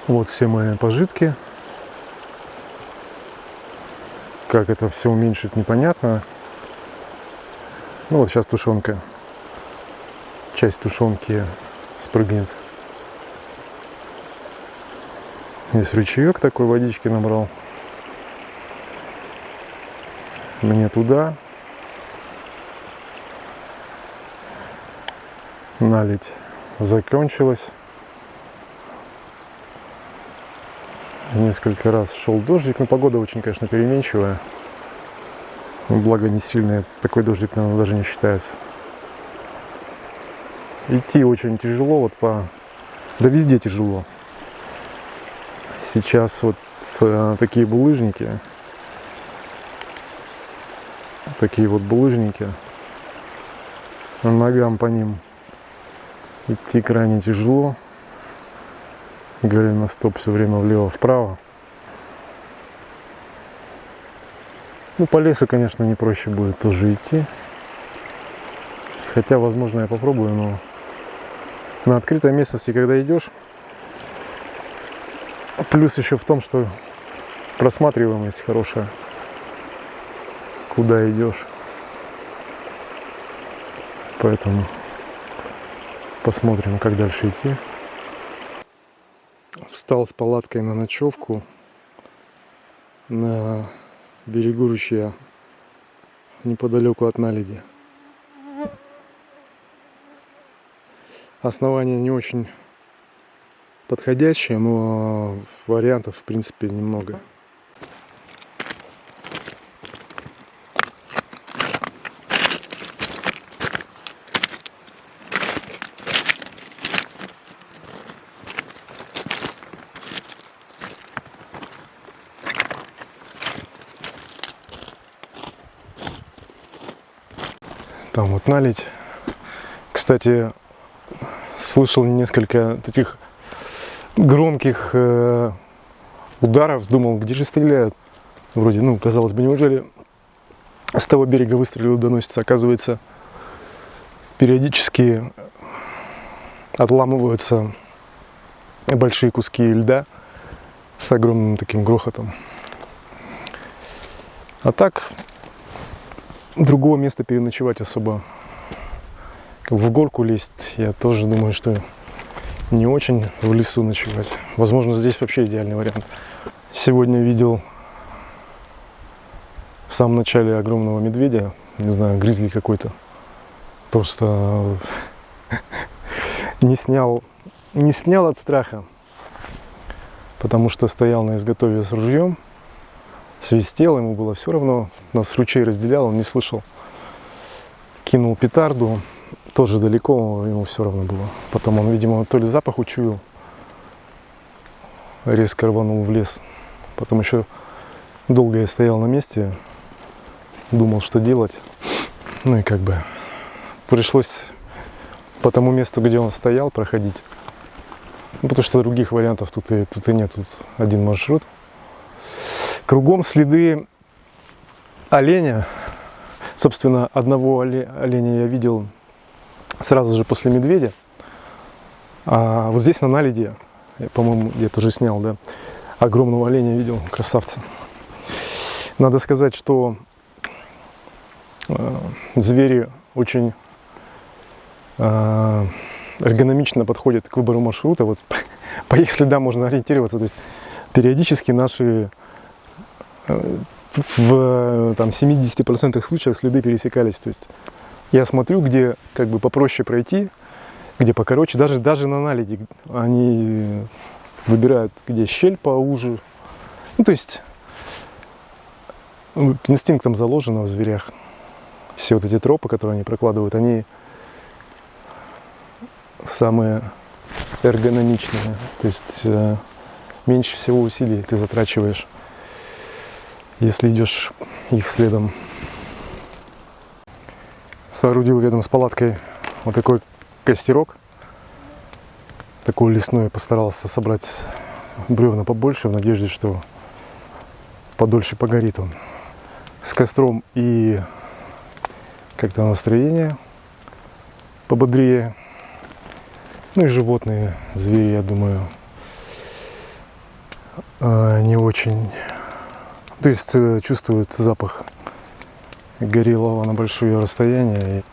Вот все мои пожитки. Как это все уменьшить, непонятно. Ну вот сейчас тушенка. Часть тушенки спрыгнет. Здесь ручеек такой водички набрал. Мне туда. Наледь закончилась. Несколько раз шел дождик, но погода очень, конечно, переменчивая. Благо не сильный, такой дождик, наверное, даже не считается. Идти очень тяжело, вот да везде тяжело. Сейчас вот такие булыжники. Ногам по ним идти крайне тяжело. Голеностоп все время влево-вправо. Ну, по лесу, конечно, не проще будет тоже идти. Хотя, возможно, я попробую, но на открытой местности, когда идешь, плюс еще в том, что просматриваемость хорошая, куда идешь. Поэтому посмотрим, как дальше идти. Встал с палаткой на ночевку на берегу ручья, неподалеку от наледи. Основание не очень подходящее, но вариантов в принципе немного. Там вот наледь. Кстати, слышал несколько таких громких ударов. Думал, где же стреляют? Вроде, ну, казалось бы, неужели с того берега выстрелы доносятся? Оказывается, периодически отламываются большие куски льда с огромным таким грохотом. А так, другого места переночевать особо, как в горку лезть, я тоже думаю, что не очень в лесу ночевать. Возможно, здесь вообще идеальный вариант. Сегодня видел в самом начале огромного медведя, не знаю, гризли какой-то. Просто не снял от страха, потому что стоял на изготове с ружьем, свистел, ему было все равно, нас ручей разделял, он не слышал. Кинул петарду, тоже далеко, ему все равно было. Потом он, видимо, то ли запах учуял, резко рванул в лес. Потом еще долго я стоял на месте, думал, что делать. Ну и как бы пришлось по тому месту, где он стоял, проходить. Ну, потому что других вариантов тут и нет, тут один маршрут. Кругом следы оленя. Собственно, одного оленя я видел сразу же после медведя. А вот здесь на наледи, я, по-моему, я тоже снял, да, огромного оленя видел, красавца. Надо сказать, что звери очень эргономично подходят к выбору маршрута. Вот по их следам можно ориентироваться. То есть периодически наши в там, 70% случаев следы пересекались. То есть я смотрю, где как бы попроще пройти, где покороче. Даже на наледи они выбирают, где щель поуже. Ну, то есть инстинктом заложено в зверях. Все вот эти тропы, которые они прокладывают, они самые эргономичные. То есть меньше всего усилий ты затрачиваешь, если идешь их следом. Соорудил рядом с палаткой вот такой костерок. Такой лесной. Постарался собрать бревна побольше, в надежде, что подольше погорит он. С костром и как-то настроение пободрее. Ну и животные, звери, я думаю, не очень. То есть чувствуют запах горелого на большое расстояние.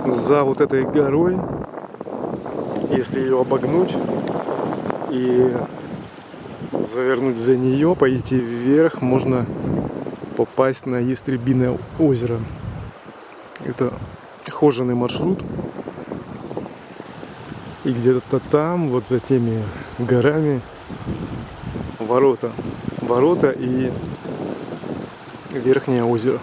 За вот этой горой, если ее обогнуть и завернуть за нее, пойти вверх, можно попасть на Ястребиное озеро. Это хоженый маршрут. И где-то там, вот за теми горами, ворота. Ворота и верхнее озеро.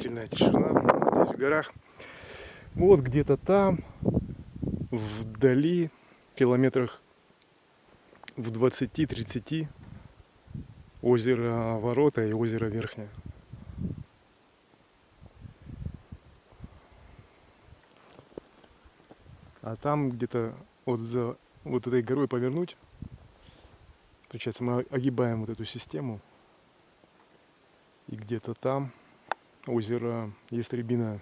удивительная тишина здесь в горах. Вот где-то там, вдали, километрах в 20-30, озеро Ворота и озеро Верхнее. А там где-то вот за вот этой горой повернуть, получается, мы огибаем вот эту систему, и где-то там озеро Ястребиное.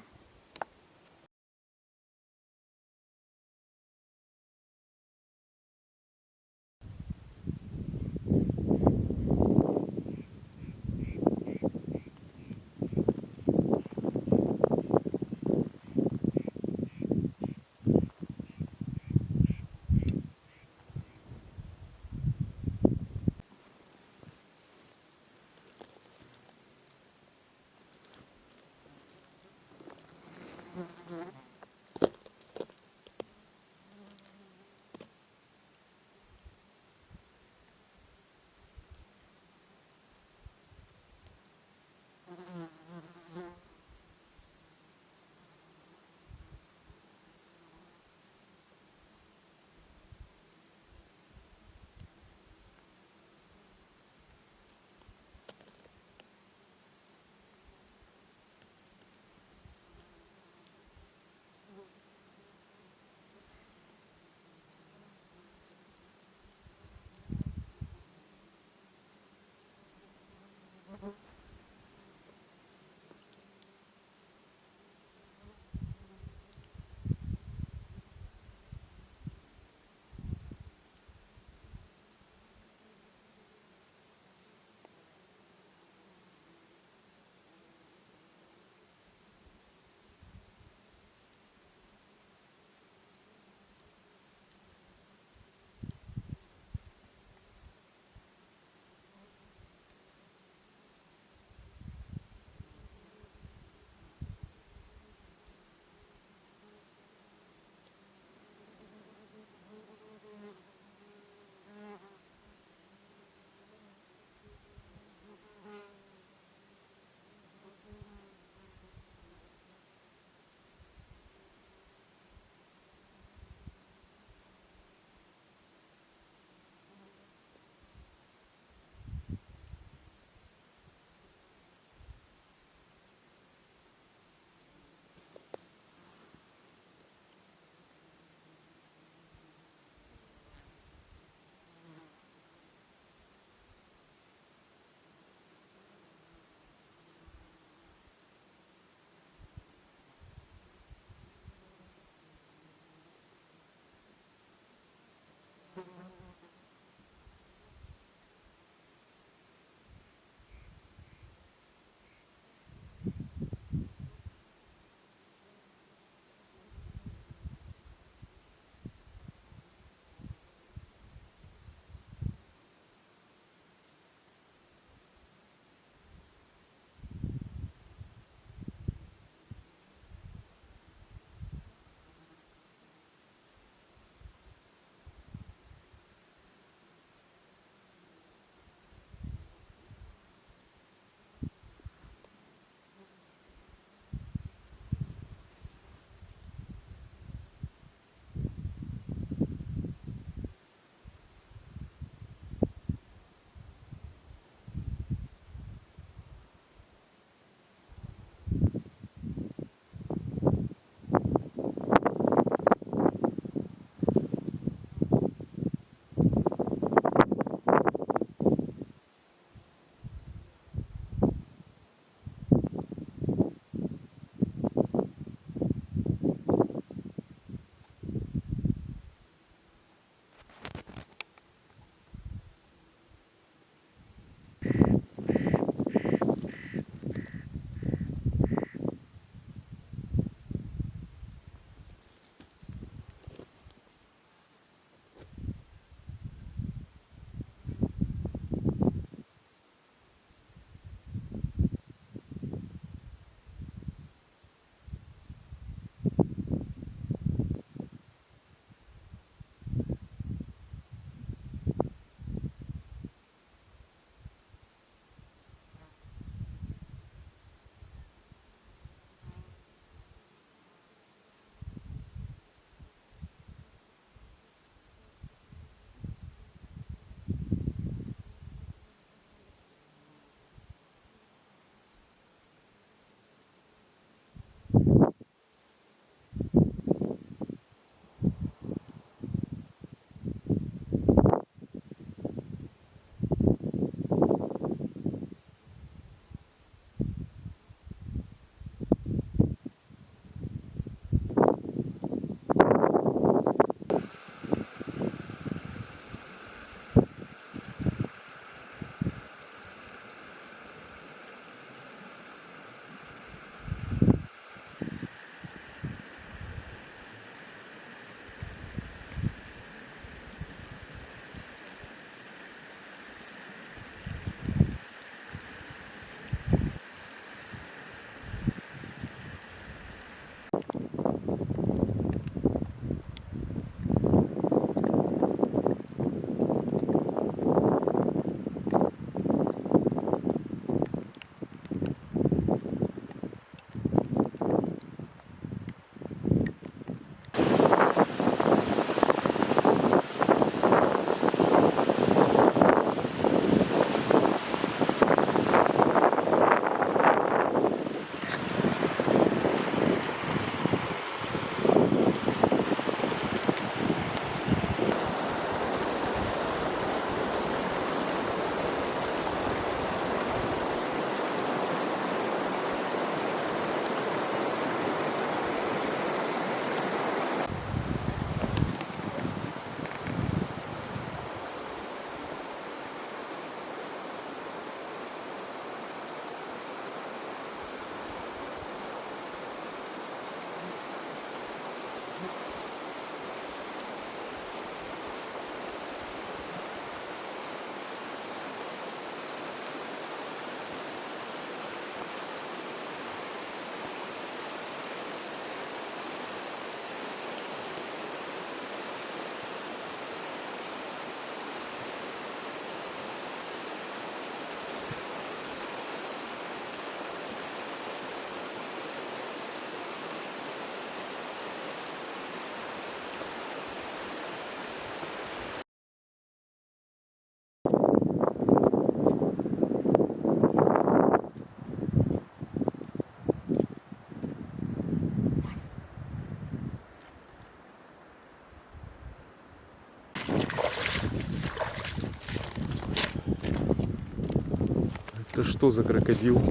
Это что за крокодил?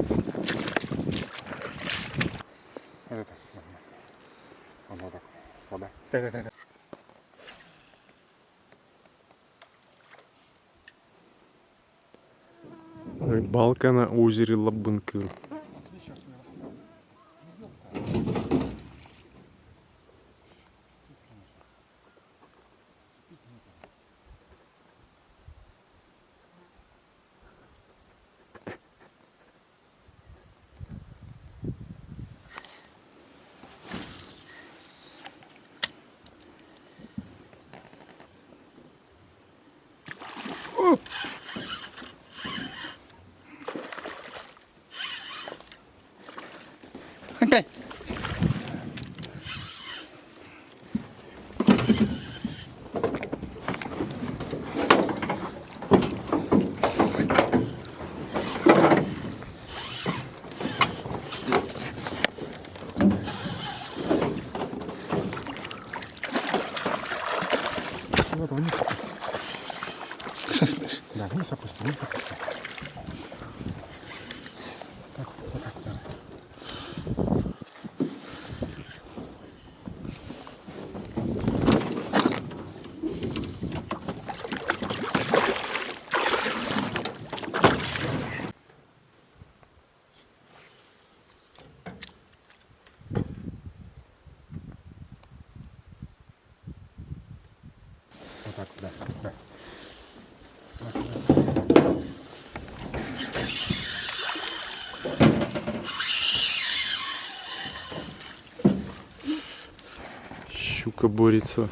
Это, вот так, вода. Рыбалка на озере Лабынкыр. Опять. Вот вниз. Да, вниз опусти, вниз опусти. Так, вот так, да. Вот так, да, да. Щука борется.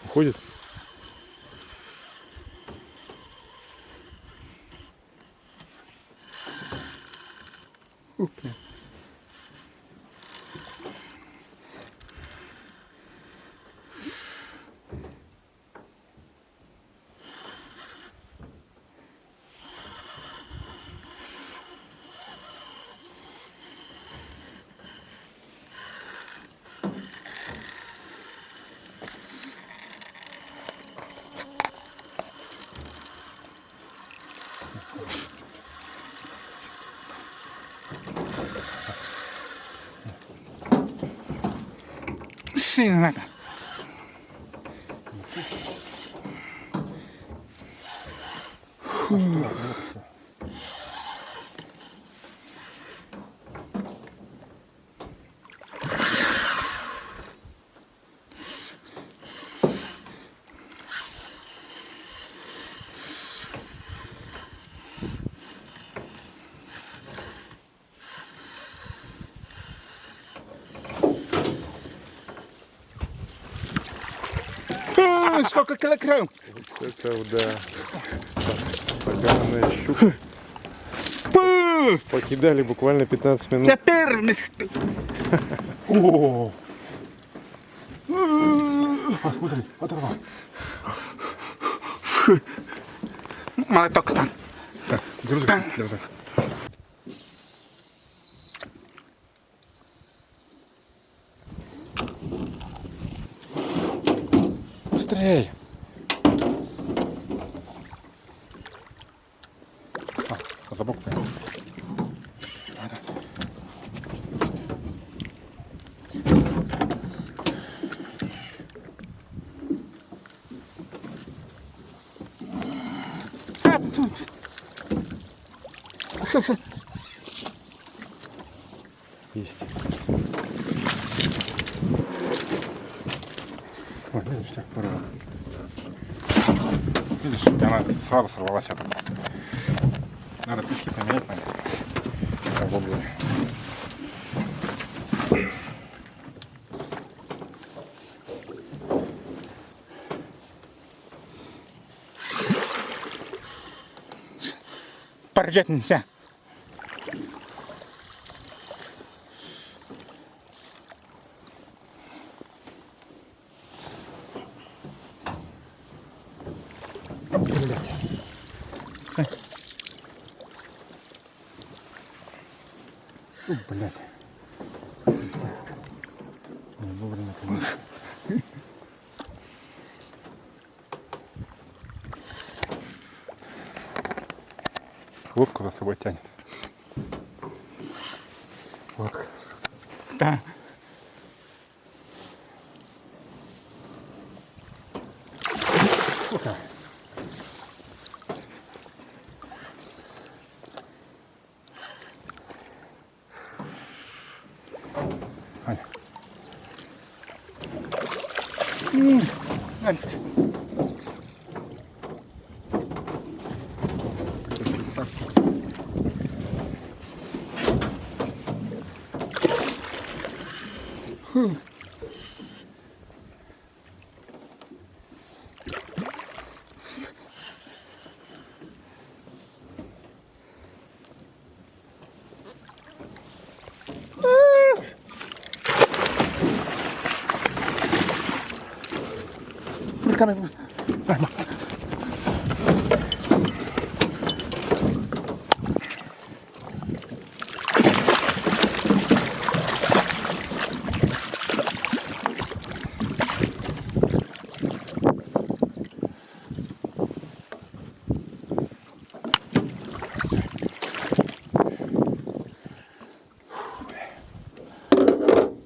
Уходит? Сильно надо. Сколько килограмм? Это да. Поганая щука. Покидали буквально 15 минут. Теперь О! Посмотри, оторвал. Молоток там. Так, держи, держи. Быстрей! За бок прям. Есть. Ой, видишь, так порвал. Видишь, она сразу сорвалась. Надо пешки поменять, наверное. Поржать нельзя. Блядь. Не вовремя, конечно. лодку за собой тянет. Лодка. Да. Аня. Аня.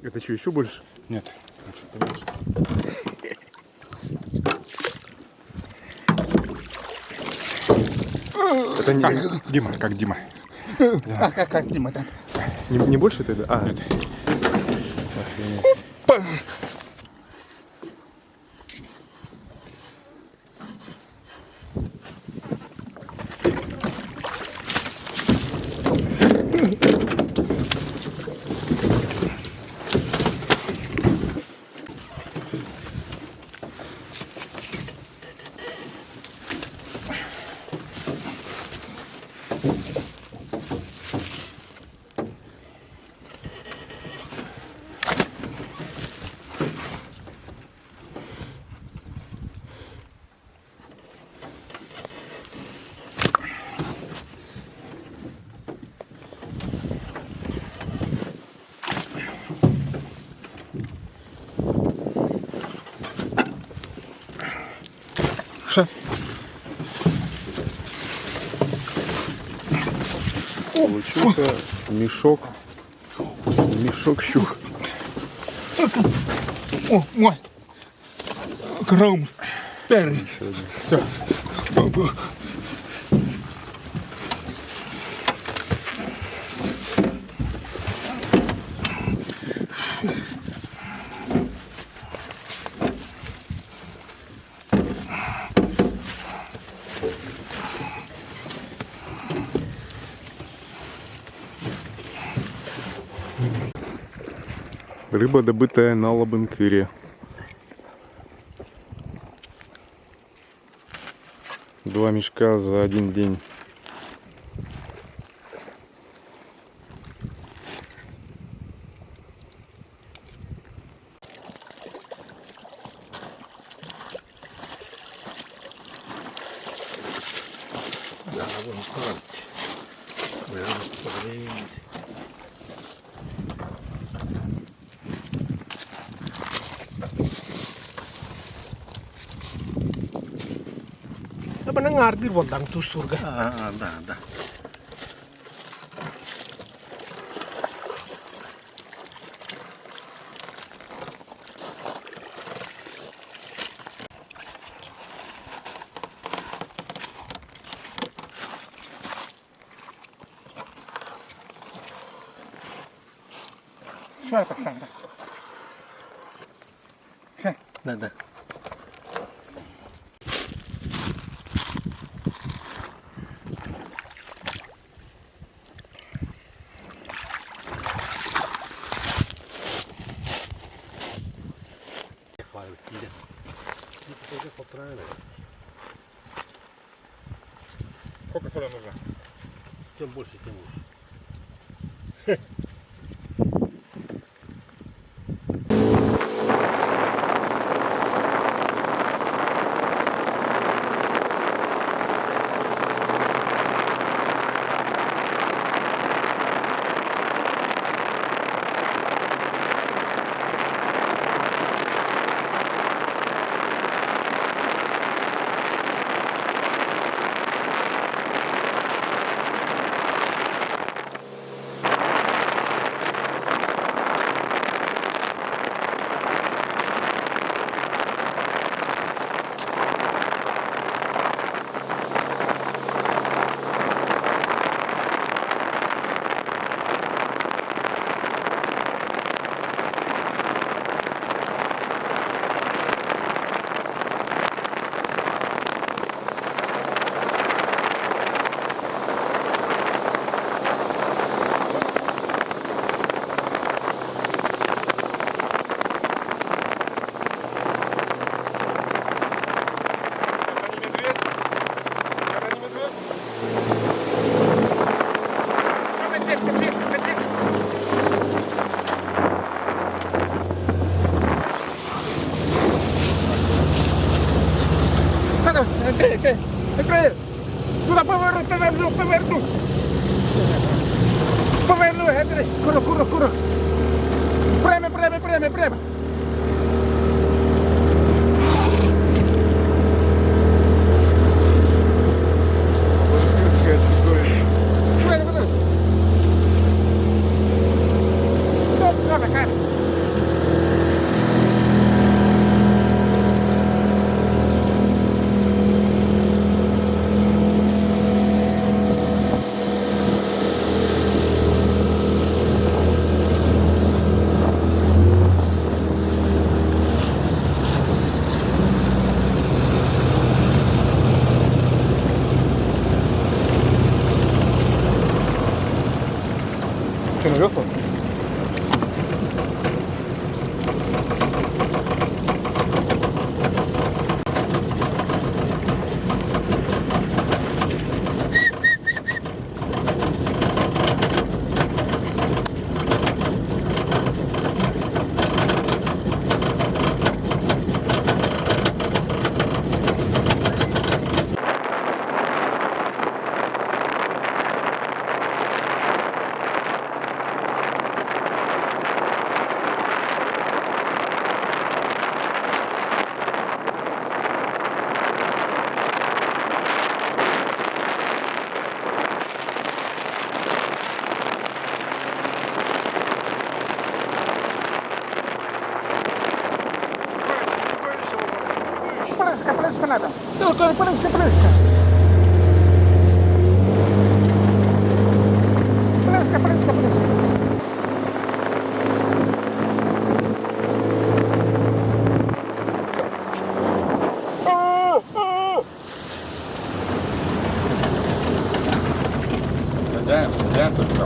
Это что, еще больше? Нет. Это не, Как Дима, как Дима. Как Дима, так? не больше тогда? А, Нет. Что? получился мешок щук. О, ой. Кром. Перри. Все. Рыба, добытая на Лабынкыре. 2 мешка за 1 день. Apa nang ngartir bontang tu surga. Да. Что это, Сандра? Да. Сколько соли нужно? Чем больше, тем лучше. Андрей! Куда повернуть, повернуть! Повернув, Андрей! Куро! Прямо! Бабынкирское чудовище. Прямо! Что, на весла? Прыска надо! Только прыска! Прыска! Хозяин только.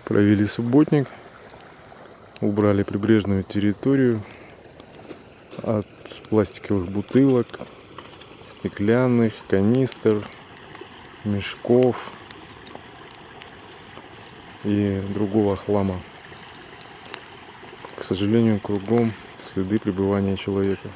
Провели субботник, убрали прибрежную территорию от пластиковых бутылок, стеклянных, канистр, мешков и другого хлама. К сожалению, кругом следы пребывания человека.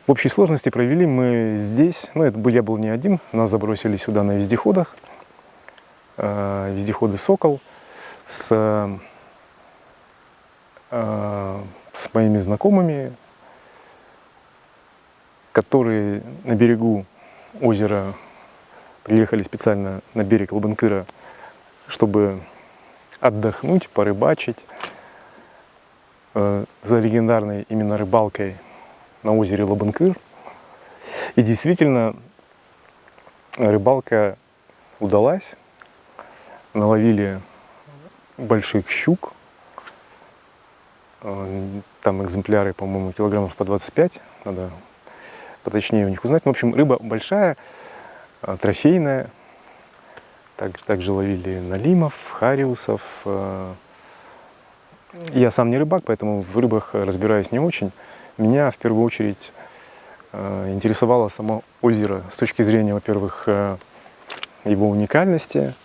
В общей сложности провели мы здесь, ну я был не один, нас забросили сюда на вездеходах, вездеходы «Сокол» с моими знакомыми, которые на берегу озера приехали специально на берег Лабынкыра, чтобы отдохнуть, порыбачить за легендарной именно рыбалкой на озере Лабынкыр. И действительно, рыбалка удалась. Наловили больших щук. Там экземпляры, по-моему, килограммов по 25. Надо поточнее у них узнать. Ну, в общем, рыба большая, трофейная. Также ловили налимов, хариусов. Я сам не рыбак, поэтому в рыбах разбираюсь не очень. Меня в первую очередь интересовало само озеро с точки зрения, во-первых, его уникальности,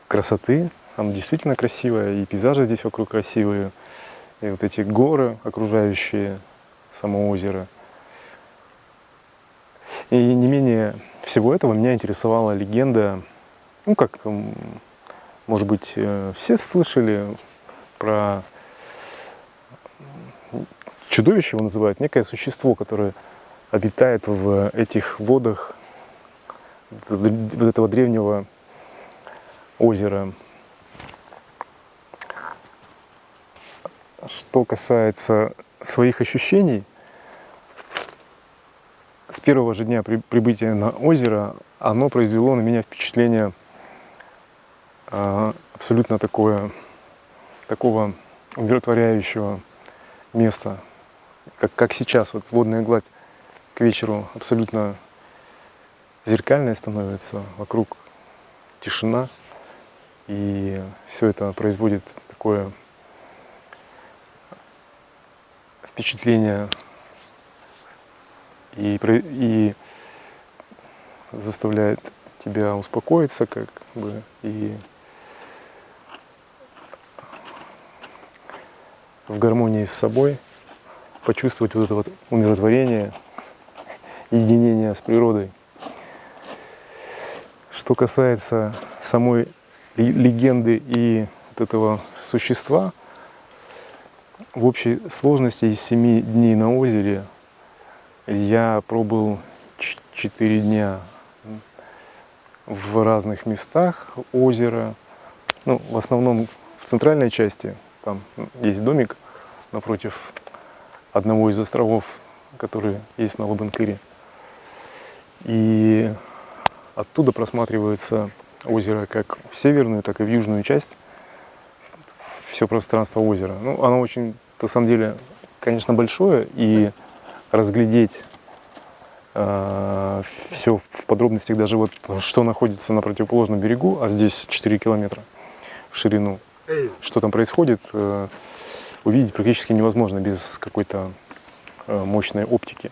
красоты. Оно действительно красивое, и пейзажи здесь вокруг красивые, и вот эти горы, окружающие само озеро. И не менее всего этого меня интересовала легенда, ну как, может быть, все слышали про чудовище, его называют, некое существо, которое обитает в этих водах вот этого древнего озера. Что касается своих ощущений, с первого же дня прибытия на озеро оно произвело на меня впечатление абсолютно такого умиротворяющего места, как сейчас. Вот водная гладь к вечеру абсолютно зеркальная становится, вокруг тишина, и все это производит такое впечатление и заставляет тебя успокоиться, как бы, и в гармонии с собой почувствовать вот это вот умиротворение, единение с природой. Что касается самой легенды и вот этого существа, в общей сложности из 7 дней на озере я пробыл 4 дня в разных местах озера. Ну, в основном в центральной части, там есть домик напротив одного из островов, который есть на Лабынкыре. И оттуда просматривается озеро как в северную, так и в южную часть, все пространство озера. Ну, оно очень, на самом деле, конечно, большое, и разглядеть все в подробностях, даже вот что находится на противоположном берегу, а здесь 4 километра в ширину, что там происходит, увидеть практически невозможно без какой-то мощной оптики.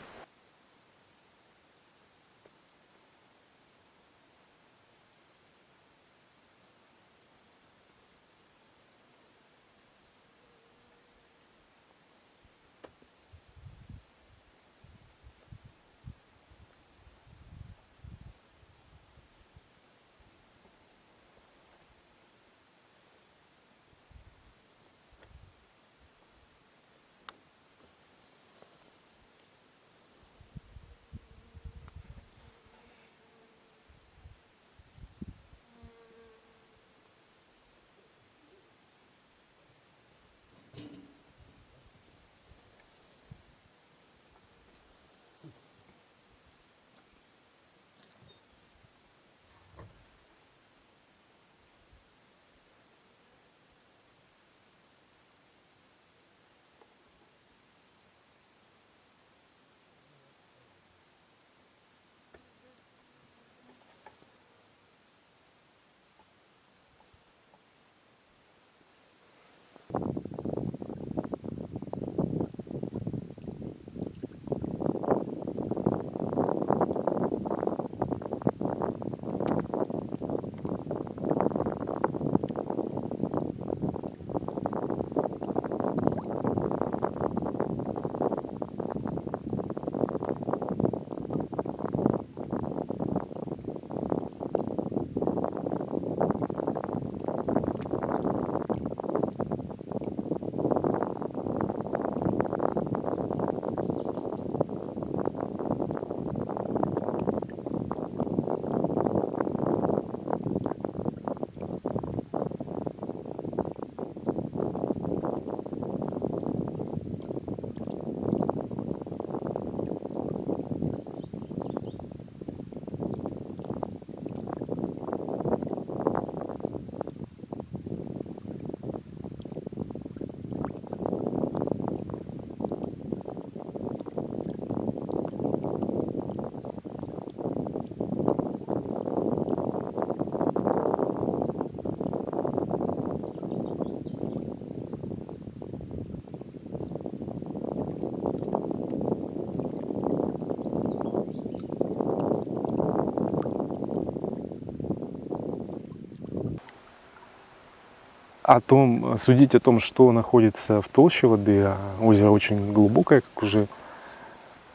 Судить о том, что находится в толще воды, а озеро очень глубокое, как уже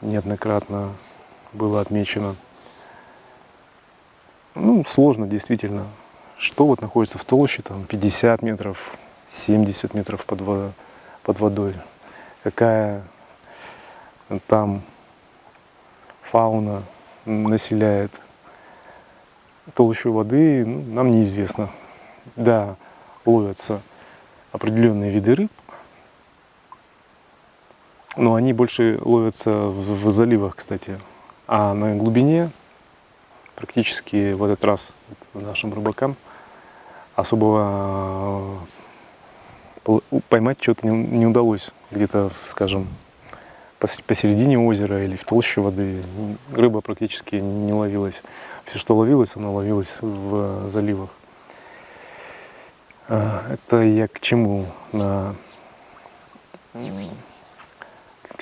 неоднократно было отмечено, ну, сложно действительно. Что вот находится в толще, там 50 метров, 70 метров под водой, какая там фауна населяет толщу воды, ну, нам неизвестно. Да, ловятся определенные виды рыб, но они больше ловятся в заливах, кстати. А на глубине практически в этот раз нашим рыбакам особо поймать что-то не удалось. Где-то, скажем, посередине озера или в толще воды рыба практически не ловилась. Все, что ловилось, оно ловилось в заливах. Это я к чему? К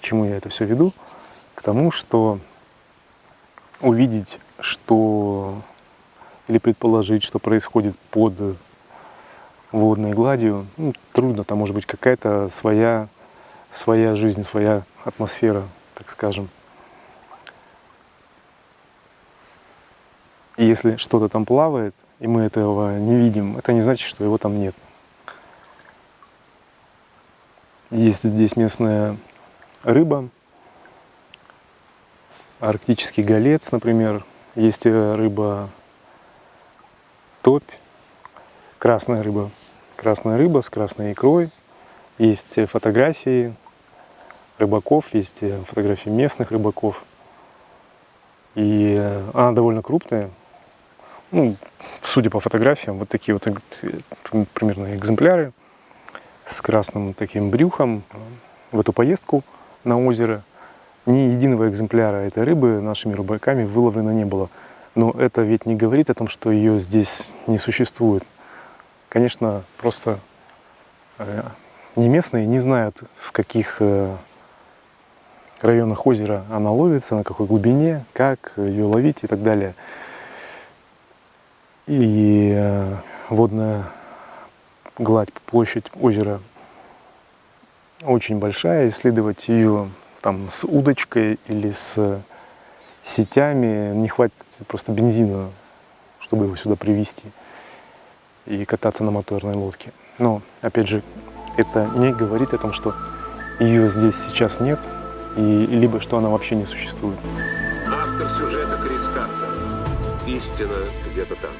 чему я это все веду? К тому, что увидеть, что или предположить, что происходит под водной гладью, ну, трудно. Там может быть какая-то своя жизнь, своя атмосфера, так скажем. И если что-то там плавает, и мы этого не видим, это не значит, что его там нет. Есть здесь местная рыба, арктический голец, например. Есть рыба топь, красная рыба с красной икрой. Есть фотографии рыбаков, есть фотографии местных рыбаков. И она довольно крупная. Ну, судя по фотографиям, вот такие вот примерно экземпляры с красным таким брюхом. В эту поездку на озеро ни единого экземпляра этой рыбы нашими рыбаками выловлено не было. Но это ведь не говорит о том, что ее здесь не существует. Конечно, просто не местные не знают, в каких районах озера она ловится, на какой глубине, как ее ловить и так далее. И водная гладь, площадь озера очень большая, исследовать ее там с удочкой или с сетями не хватит просто бензина, чтобы его сюда привезти и кататься на моторной лодке. Но, опять же, это не говорит о том, что ее здесь сейчас нет, либо что она вообще не существует. Автор сюжета Крис Картер. Истина где-то там.